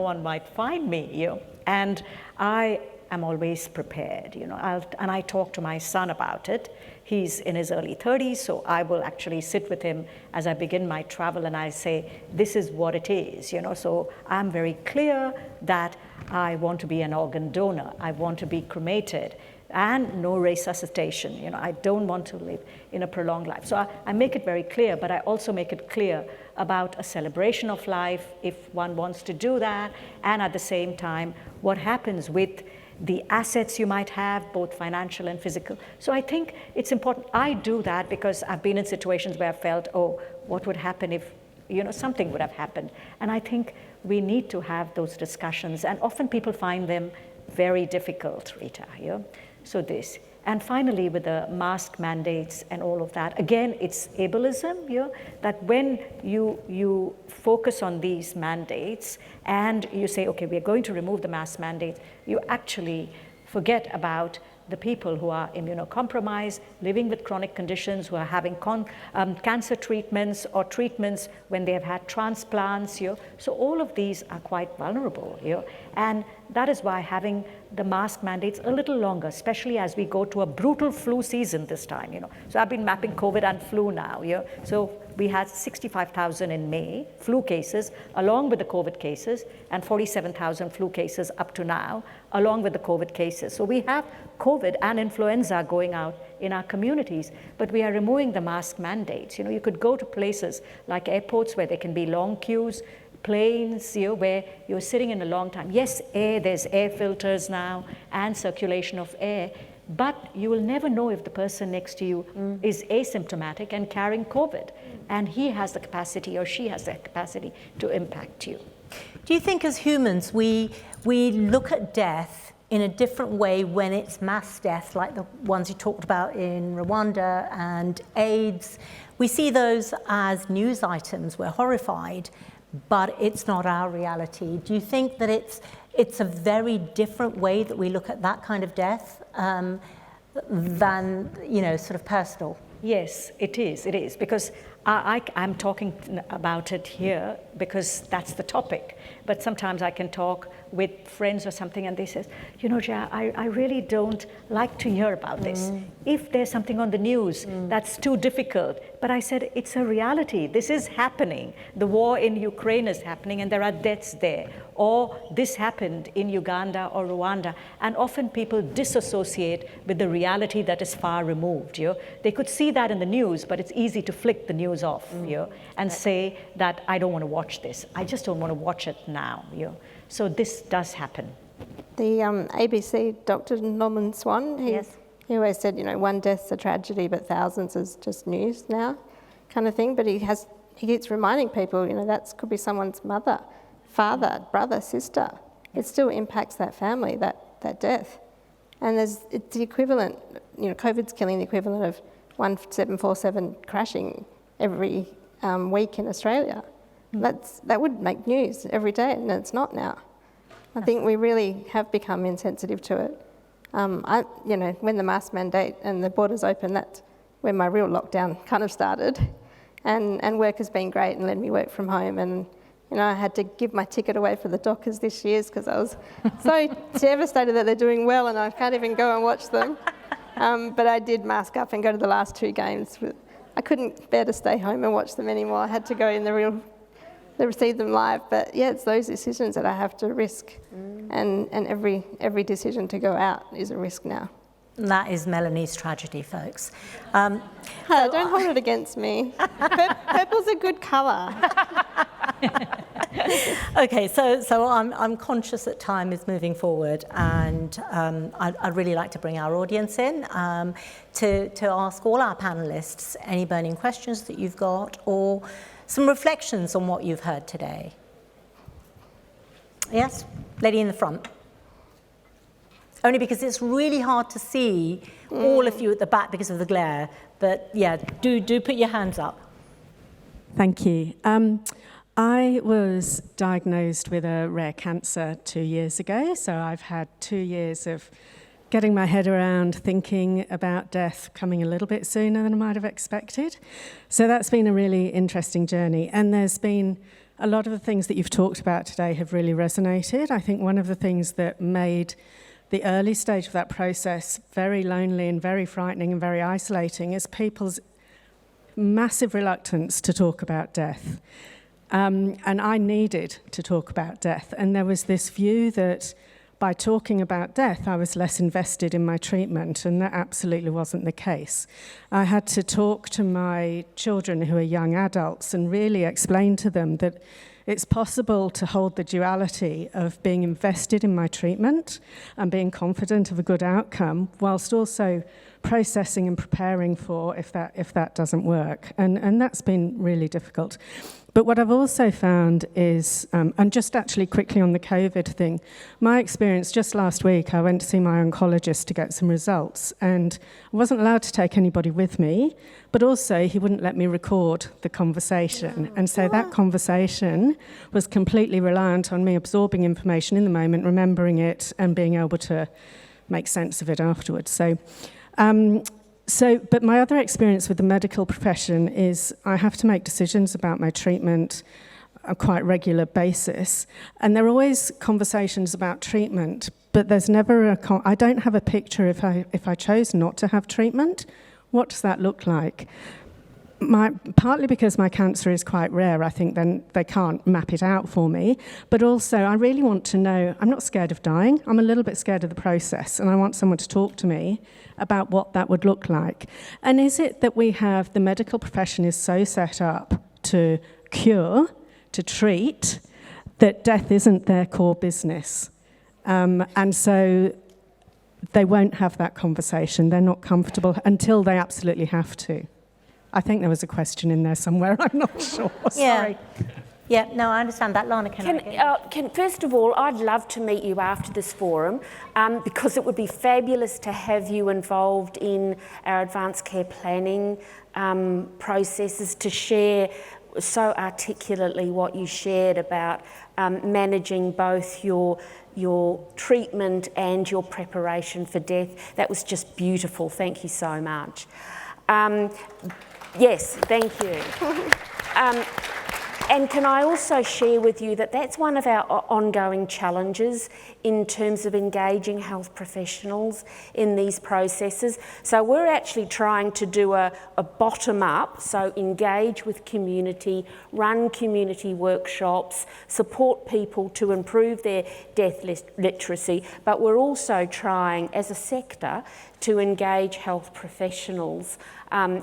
one might find me, you know. And I am always prepared, you know. And I talk to my son about it. He's in his early 30s, so I will actually sit with him as I begin my travel, and I say, this is what it is, you know. So I'm very clear that I want to be an organ donor. I want to be cremated. And no resuscitation. You know, I don't want to live in a prolonged life. So I make it very clear, but I also make it clear about a celebration of life if one wants to do that, and at the same time, what happens with the assets you might have, both financial and physical. So I think it's important. I do that because I've been in situations where I felt, oh, what would happen if, you know, something would have happened. And I think we need to have those discussions, and often people find them very difficult, Rita, you know? So this. And finally, with the mask mandates and all of that, again, it's ableism, that when you focus on these mandates and you say, okay, we're going to remove the mask mandates, you actually forget about the people who are immunocompromised, living with chronic conditions, who are having cancer treatments or treatments when they have had transplants. So all of these are quite vulnerable. And that is why having the mask mandates a little longer, especially as we go to a brutal flu season this time. So I've been mapping COVID and flu now. So we had 65,000 in May, flu cases, along with the COVID cases, and 47,000 flu cases up to now, along with the COVID cases. So we have COVID and influenza going out in our communities, but we are removing the mask mandates. You could go to places like airports where there can be long queues, planes, where you're sitting in a long time. Yes, there's air filters now and circulation of air, but you will never know if the person next to you is asymptomatic and carrying COVID, and he has the capacity or she has the capacity to impact you. Do you think as humans we look at death in a different way when it's mass death, like the ones you talked about in Rwanda and AIDS? We see those as news items, we're horrified, but it's not our reality. Do you think that it's a very different way that we look at that kind of death than, sort of personal? Yes, it is, because I'm talking about it here because that's the topic. But sometimes I can talk with friends or something and they say, Jaya, I really don't like to hear about this. If there's something on the news that's too difficult. But I said, it's a reality. This is happening. The war in Ukraine is happening and there are deaths there. Or this happened in Uganda or Rwanda. And often people disassociate with the reality that is far removed. They could see that in the news, but it's easy to flick the news off and say that I don't want to watch this. I just don't want to watch it now. So this does happen. The ABC Dr. Norman Swan, he always said, one death's a tragedy, but thousands is just news now, kind of thing. But he keeps reminding people, that could be someone's mother, father, brother, sister. It still impacts that family, that death. And it's the equivalent, COVID's killing the equivalent of 1747 crashing every week in Australia. That would make news every day, and it's not now. I think we really have become insensitive to it. When the mask mandate and the borders open, that's when my real lockdown kind of started. And work has been great and let me work from home. And I had to give my ticket away for the Dockers this year because I was so devastated that they're doing well and I can't even go and watch them. But I did mask up and go to the last 2 games. I couldn't bear to stay home and watch them anymore. I had to go in they receive them live. But yeah, it's those decisions that I have to risk. And every decision to go out is a risk now. That is Melanie's tragedy, folks. Don't hold it against me. Purple's a good colour. Okay, so I'm conscious that time is moving forward, and I'd really like to bring our audience in to ask all our panellists any burning questions that you've got or some reflections on what you've heard today. Yes, lady in the front. Only because it's really hard to see all of you at the back because of the glare. But yeah, do put your hands up. Thank you. I was diagnosed with a rare cancer 2 years ago, so I've had 2 years of getting my head around thinking about death coming a little bit sooner than I might have expected. So that's been a really interesting journey. And there's been a lot of the things that you've talked about today have really resonated. I think one of the things that made the early stage of that process very lonely and very frightening and very isolating is people's massive reluctance to talk about death. And I needed to talk about death. And there was this view that by talking about death, I was less invested in my treatment, and that absolutely wasn't the case. I had to talk to my children who are young adults and really explain to them that it's possible to hold the duality of being invested in my treatment and being confident of a good outcome, whilst also processing and preparing for if that doesn't work. And that's been really difficult. But what I've also found is, and just actually quickly on the COVID thing, my experience just last week, I went to see my oncologist to get some results, and I wasn't allowed to take anybody with me, but also he wouldn't let me record the conversation. And so that conversation was completely reliant on me absorbing information in the moment, remembering it, and being able to make sense of it afterwards. But my other experience with the medical profession is I have to make decisions about my treatment on a quite regular basis. And there are always conversations about treatment, but there's never I don't have a picture if I chose not to have treatment. What does that look like? Partly because my cancer is quite rare, I think then they can't map it out for me. But also, I really want to know, I'm not scared of dying, I'm a little bit scared of the process, and I want someone to talk to me about what that would look like. And is it that we have, the medical profession is so set up to cure, to treat, that death isn't their core business? And so they won't have that conversation, they're not comfortable until they absolutely have to. I think there was a question in there somewhere. I'm not sure. Sorry. Yeah, no, I understand that. Lana, First of all, I'd love to meet you after this forum because it would be fabulous to have you involved in our advanced care planning processes, to share so articulately what you shared about managing both your treatment and your preparation for death. That was just beautiful. Thank you so much. Yes, thank you. And can I also share with you that that's one of our ongoing challenges in terms of engaging health professionals in these processes. So we're actually trying to do a bottom-up, so engage with community, run community workshops, support people to improve their death literacy, but we're also trying as a sector to engage health professionals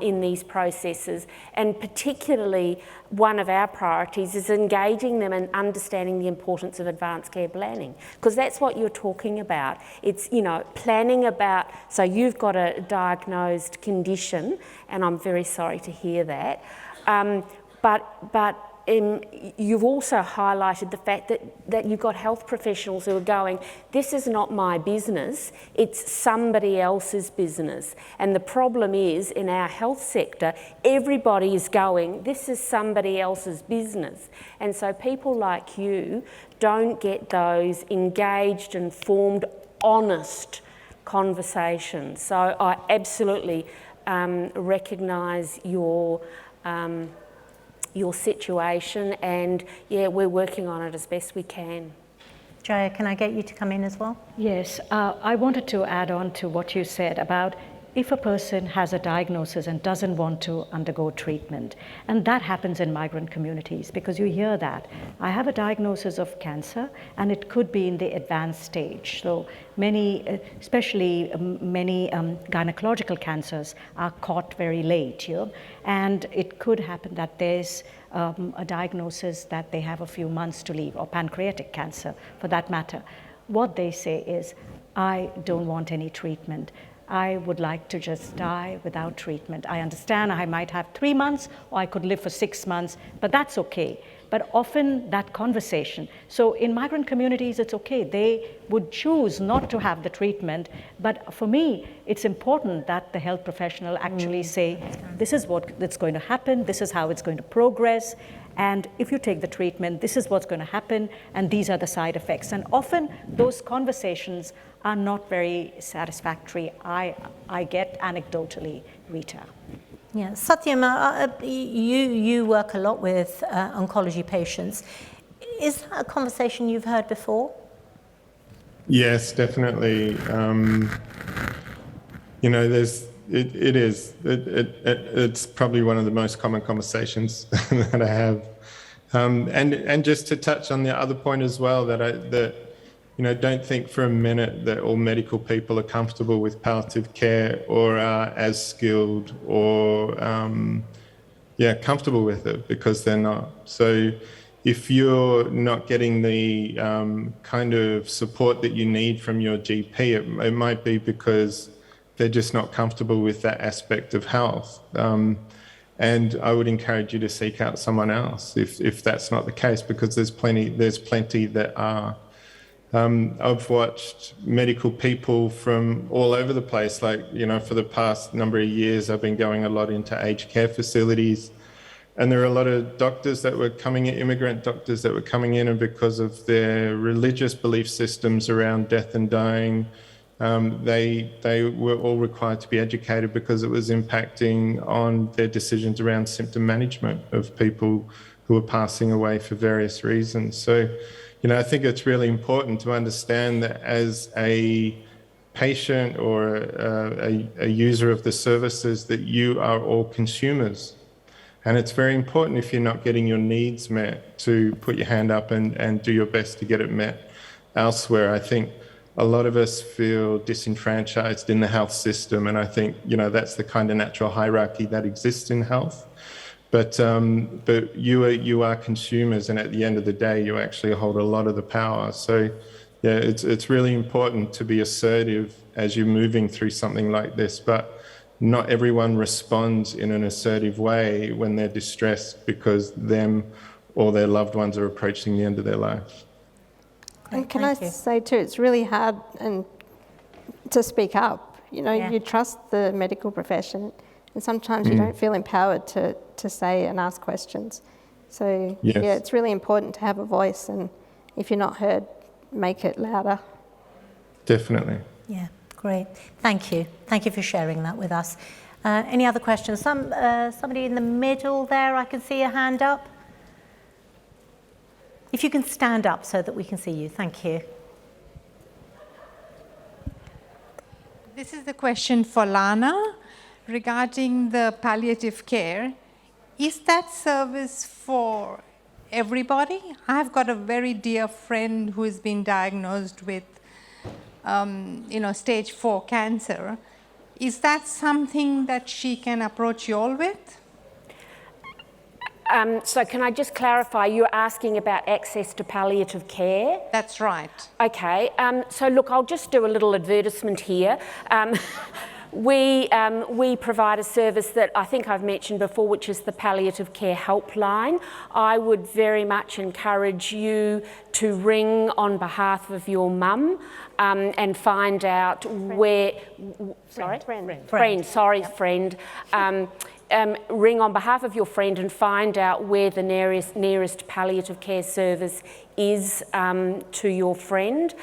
in these processes. And particularly one of our priorities is engaging them and understanding the importance of advanced care planning, because that's what you're talking about. It's, planning about, so you've got a diagnosed condition, and I'm very sorry to hear that, but you've also highlighted the fact that you've got health professionals who are going, this is not my business, it's somebody else's business. And the problem is, in our health sector, everybody is going, this is somebody else's business. And so people like you don't get those engaged, informed, honest conversations. So I absolutely recognise your situation, and we're working on it as best we can. Jaya, can I get you to come in as well? Yes, I wanted to add on to what you said about if a person has a diagnosis and doesn't want to undergo treatment, and that happens in migrant communities, because you hear that. I have a diagnosis of cancer, and it could be in the advanced stage. So many, especially many gynecological cancers are caught very late, and it could happen that there's a diagnosis that they have a few months to live, or pancreatic cancer for that matter. What they say is, I don't want any treatment. I would like to just die without treatment. I understand I might have 3 months, or I could live for 6 months, but that's okay. But often that conversation, so in migrant communities, it's okay. They would choose not to have the treatment, but for me, it's important that the health professional actually say, this is what's going to happen, this is how it's going to progress, and if you take the treatment, this is what's going to happen, and these are the side effects. And often those conversations are not very satisfactory, I get anecdotally, Rita. Yeah, Satyam, you work a lot with oncology patients. Is that a conversation you've heard before? Yes, definitely. It's probably one of the most common conversations that I have. And just to touch on the other point as well, don't think for a minute that all medical people are comfortable with palliative care or are as skilled or comfortable with it, because they're not. So if you're not getting the kind of support that you need from your GP, it might be because they're just not comfortable with that aspect of health. And I would encourage you to seek out someone else if that's not the case, because there's plenty that are. I've watched medical people from all over the place. Like, you know, for the past number of years, I've been going a lot into aged care facilities. And there are a lot of doctors that were coming in, immigrant doctors that were coming in, and because of their religious belief systems around death and dying, they were all required to be educated because it was impacting on their decisions around symptom management of people who were passing away for various reasons. So, you know, I think it's really important to understand that as a patient or a user of the services, that you are all consumers. And it's very important, if you're not getting your needs met, to put your hand up and do your best to get it met elsewhere. I think a lot of us feel disenfranchised in the health system, and I think, you know, that's the kind of natural hierarchy that exists in health. But you are consumers, and at the end of the day, you actually hold a lot of the power. So, yeah, it's really important to be assertive as you're moving through something like this. But not everyone responds in an assertive way when they're distressed because them or their loved ones are approaching the end of their life. And can I say too, it's really hard to speak up. You know, you trust the medical profession, and sometimes you don't feel empowered to say and ask questions. So yeah, it's really important to have a voice, and if you're not heard, make it louder. Definitely. Yeah, great. Thank you. Thank you for sharing that with us. Any other questions? Somebody in the middle there, I can see a hand up. If you can stand up so that we can see you. Thank you. This is the question for Lana regarding the palliative care. Is that service for everybody? I've got a very dear friend who has been diagnosed with stage 4 cancer. Is that something that she can approach you all with? So can I just clarify, you're asking about access to palliative care? That's right. Okay, so look, I'll just do a little advertisement here. We provide a service that I think I've mentioned before, which is the Palliative Care Helpline. I would very much encourage you to ring on behalf of your mum and find out where... Friend. Ring on behalf of your friend and find out where the nearest palliative care service is to your friend.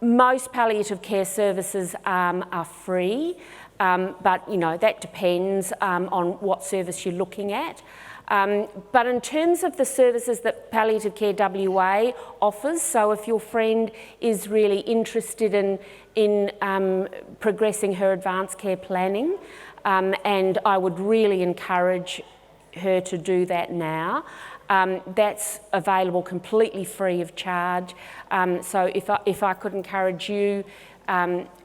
Most palliative care services are free, but you know that depends on what service you're looking at. But in terms of the services that Palliative Care WA offers, so if your friend is really interested in progressing her advanced care planning, and I would really encourage her to do that now. That's available completely free of charge. So if I could encourage you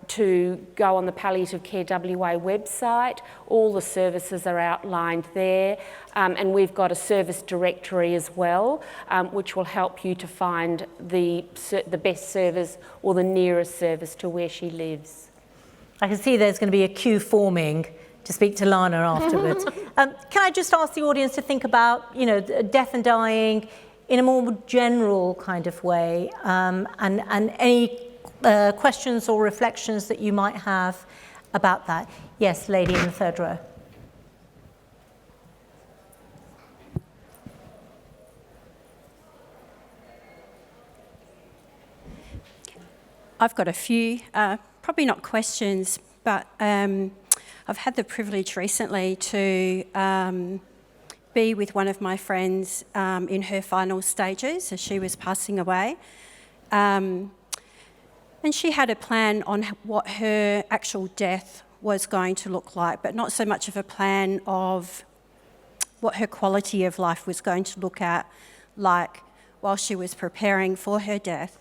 to go on the Palliative Care WA website, all the services are outlined there, and we've got a service directory as well, which will help you to find the best service or the nearest service to where she lives. I can see there's going to be a queue forming to speak to Lana afterwards. Can I just ask the audience to think about, you know, death and dying in a more general kind of way, and any questions or reflections that you might have about that? Yes, lady in the third row. I've got a few, probably not questions, but I've had the privilege recently to be with one of my friends in her final stages as she was passing away. And she had a plan on what her actual death was going to look like, but not so much of a plan of what her quality of life was going to look like while she was preparing for her death.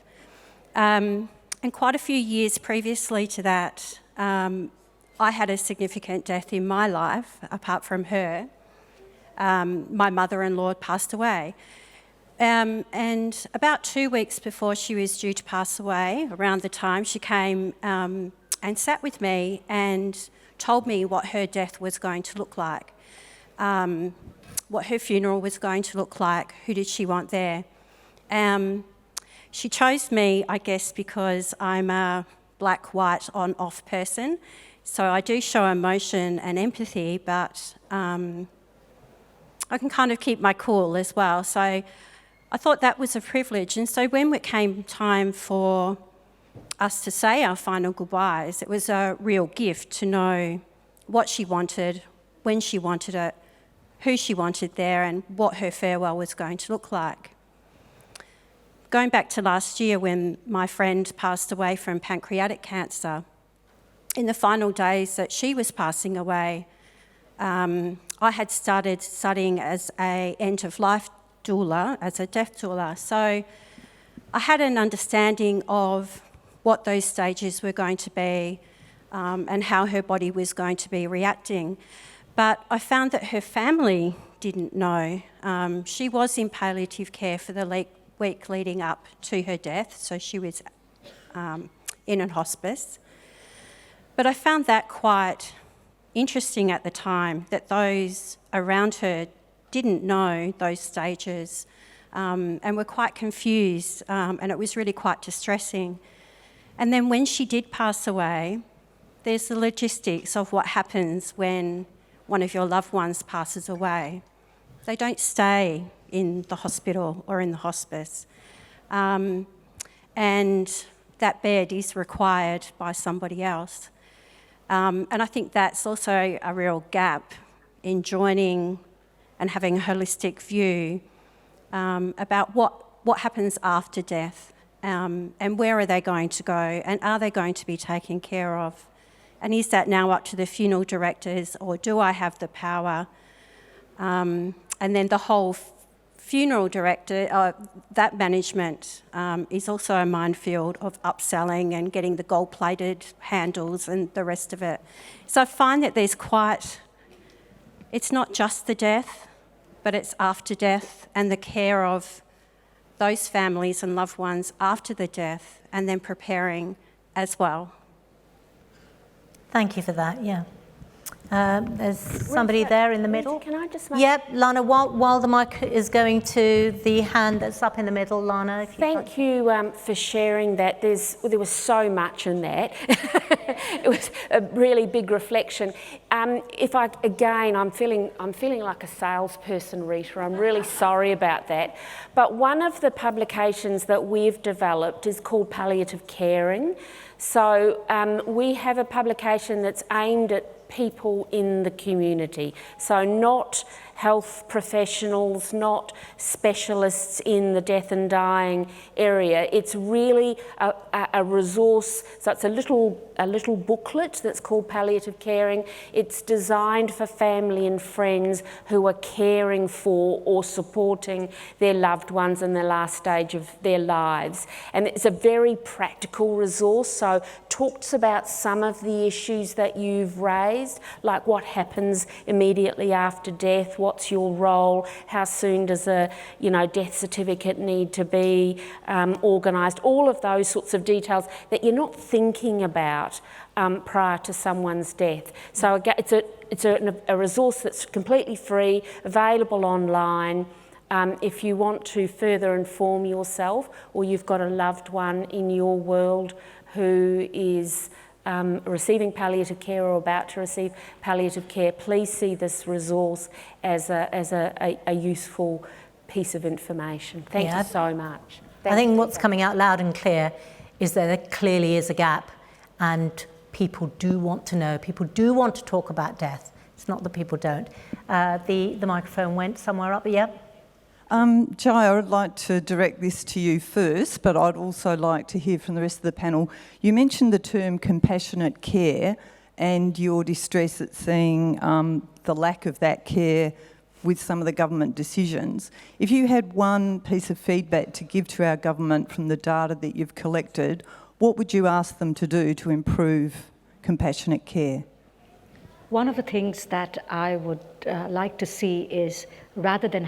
And quite a few years previously to that, I had a significant death in my life, apart from her. My mother-in-law passed away. And about 2 weeks before she was due to pass away, around the time she came and sat with me and told me what her death was going to look like, what her funeral was going to look like, who did she want there. She chose me, I guess, because I'm a black, white, on-off person. So I do show emotion and empathy, but I can kind of keep my cool as well. So I thought that was a privilege. And so when it came time for us to say our final goodbyes, it was a real gift to know what she wanted, when she wanted it, who she wanted there, and what her farewell was going to look like. Going back to last year when my friend passed away from pancreatic cancer, in the final days that she was passing away, I had started studying as a end-of-life doula, as a death doula. So I had an understanding of what those stages were going to be and how her body was going to be reacting. But I found that her family didn't know. She was in palliative care for the week leading up to her death, so she was in a hospice. But I found that quite interesting at the time, that those around her didn't know those stages and were quite confused, and it was really quite distressing. And then when she did pass away, there's the logistics of what happens when one of your loved ones passes away. They don't stay in the hospital or in the hospice. And that bed is required by somebody else. And I think that's also a real gap in joining and having a holistic view about what happens after death, and where are they going to go, and are they going to be taken care of? And is that now up to the funeral directors, or do I have the power? And then the whole funeral director, that management is also a minefield of upselling and getting the gold-plated handles and the rest of it. So I find that it's not just the death, but it's after death and the care of those families and loved ones after the death, and then preparing as well. Thank you for that, yeah. There's somebody there in the middle. Rita, can I just make... Yep, Lana, while the mic is going to the hand that's up in the middle, Lana, if you Thank you for sharing that. There was so much in that. It was a really big reflection. I'm feeling like a salesperson, Rita. I'm really sorry about that. But one of the publications that we've developed is called Palliative Caring. So we have a publication that's aimed at people in the community. So not health professionals, not specialists in the death and dying area. It's really a resource. So it's a little booklet that's called Palliative Caring. It's designed for family and friends who are caring for or supporting their loved ones in the last stage of their lives. And it's a very practical resource. So talks about some of the issues that you've raised, like what happens immediately after death, what's your role, how soon does a death certificate need to be organised, all of those sorts of details that you're not thinking about prior to someone's death. So it's a resource that's completely free, available online. If you want to further inform yourself, or you've got a loved one in your world who is receiving palliative care or about to receive palliative care, please see this resource as a useful piece of information. Thank you so much. I think what's coming out loud and clear is that there clearly is a gap, and people do want to know. People do want to talk about death. It's not that people don't. The microphone went somewhere up, yeah? Jaya, I'd like to direct this to you first, but I'd also like to hear from the rest of the panel. You mentioned the term compassionate care and your distress at seeing the lack of that care with some of the government decisions. If you had one piece of feedback to give to our government from the data that you've collected, what would you ask them to do to improve compassionate care? One of the things that I would like to see is, rather than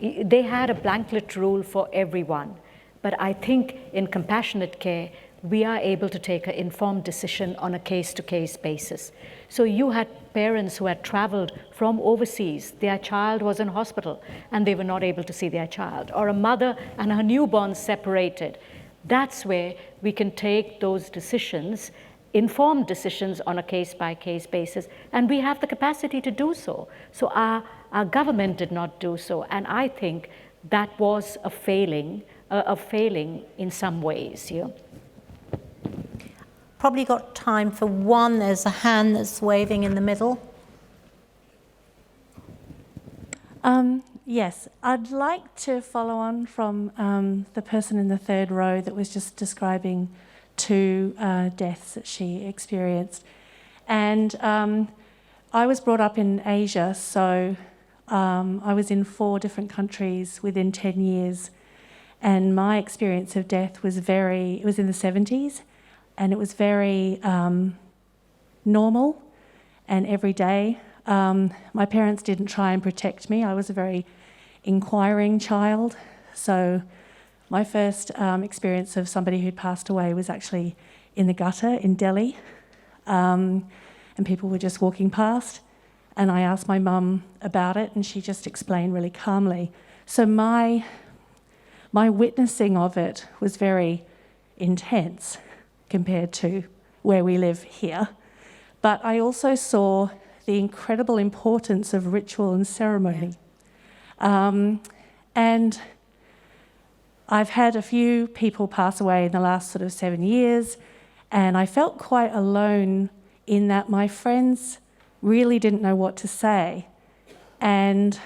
they had a blanket rule for everyone, but I think in compassionate care, we are able to take an informed decision on a case-to-case basis. So you had parents who had traveled from overseas, their child was in hospital and they were not able to see their child, or a mother and her newborn separated. That's where we can take those decisions, informed decisions on a case-by-case basis, and we have the capacity to do so. So our government did not do so, and I think that was a failing in some ways. Yeah. Probably got time for one. There's a hand that's waving in the middle. Yes, I'd like to follow on from the person in the third row that was just describing two deaths that she experienced. And I was brought up in Asia, so I was in 4 different countries within 10 years. And my experience of death was it was in the 70s, and it was very normal and everyday. My parents didn't try and protect me. I was a very inquiring child. So my first experience of somebody who'd passed away was actually in the gutter in Delhi. And people were just walking past. And I asked my mum about it, and she just explained really calmly. So my witnessing of it was very intense compared to where we live here. But I also saw the incredible importance of ritual and ceremony. And I've had a few people pass away in the last sort of 7 years, and I felt quite alone in that my friends really didn't know what to say. And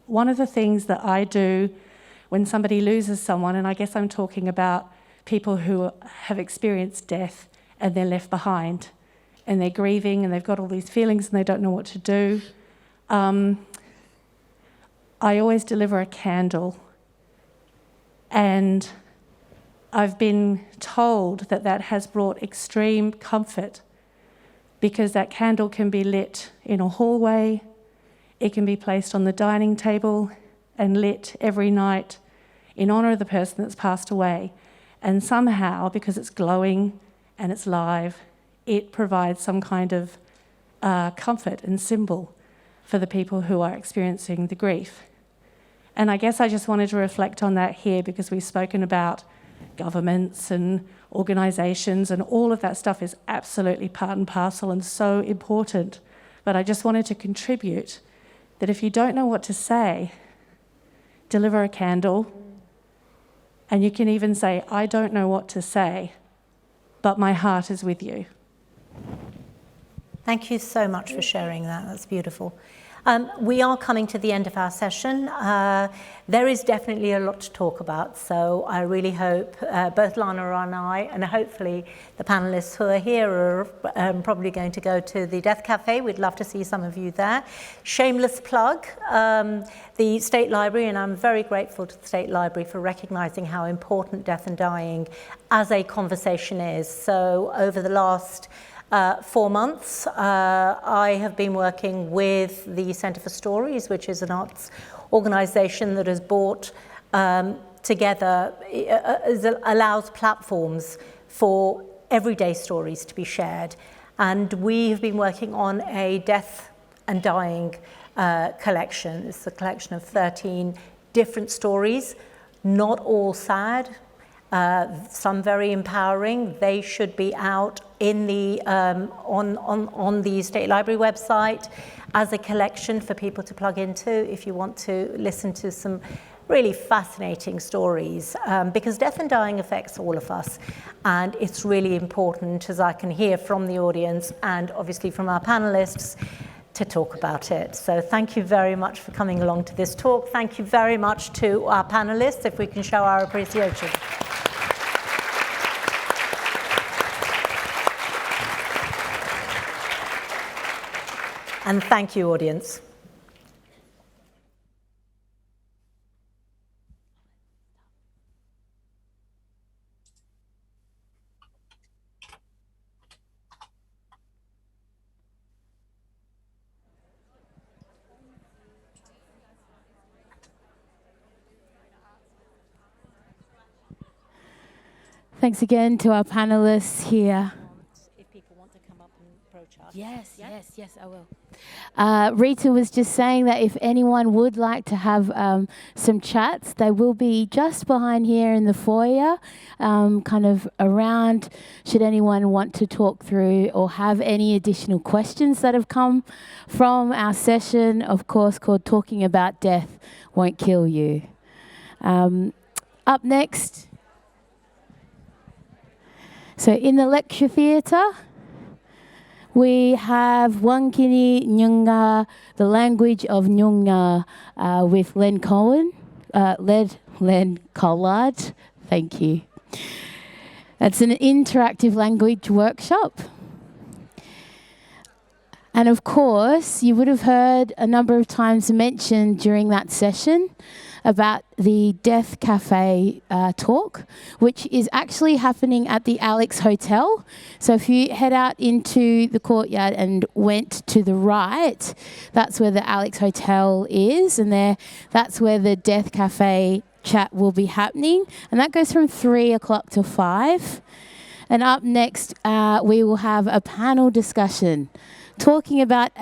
one of the things that I do when somebody loses someone, and I guess I'm talking about people who have experienced death and they're left behind and they're grieving and they've got all these feelings and they don't know what to do. I always deliver a candle, and I've been told that that has brought extreme comfort, because that candle can be lit in a hallway, it can be placed on the dining table and lit every night in honour of the person that's passed away. And somehow, because it's glowing and it's live, it provides some kind of comfort and symbol for the people who are experiencing the grief. And I guess I just wanted to reflect on that here, because we've spoken about governments and organisations, and all of that stuff is absolutely part and parcel and so important. But I just wanted to contribute that if you don't know what to say, deliver a candle, and you can even say, I don't know what to say, but my heart is with you. Thank you so much for sharing that. That's beautiful. We are coming to the end of our session. There is definitely a lot to talk about, so I really hope both Lana and I, and hopefully the panellists who are here are probably going to go to the Death Cafe. We'd love to see some of you there. Shameless plug, the State Library, and I'm very grateful to the State Library for recognising how important death and dying as a conversation is. So over the last 4 months, I have been working with the Centre for Stories, which is an arts organisation that has brought together, allows platforms for everyday stories to be shared. And we have been working on a death and dying collection. It's a collection of 13 different stories, not all sad, some very empowering. They should be out in the on the State Library website as a collection for people to plug into if you want to listen to some really fascinating stories, because death and dying affects all of us, and it's really important, as I can hear from the audience and obviously from our panelists, to talk about it. So thank you very much for coming along to this talk. Thank you very much to our panelists, if we can show our appreciation. And thank you, audience. Thanks again to our panellists here. If people want to come up and approach us. Yes, I will. Rita was just saying that if anyone would like to have some chats, they will be just behind here in the foyer, kind of around, should anyone want to talk through or have any additional questions that have come from our session, of course, called Talking About Death Won't Kill You. Up next, so in the lecture theatre, we have Wangkini Nyunga, the language of Nyunga, with Len Collard. Thank you. It's an interactive language workshop. And of course, you would have heard a number of times mentioned during that session about the Death Cafe talk, which is actually happening at the Alex Hotel. So if you head out into the courtyard and went to the right, that's where the Alex Hotel is, and that's where the Death Cafe chat will be happening. And that goes from 3 o'clock to 5. And up next, we will have a panel discussion talking about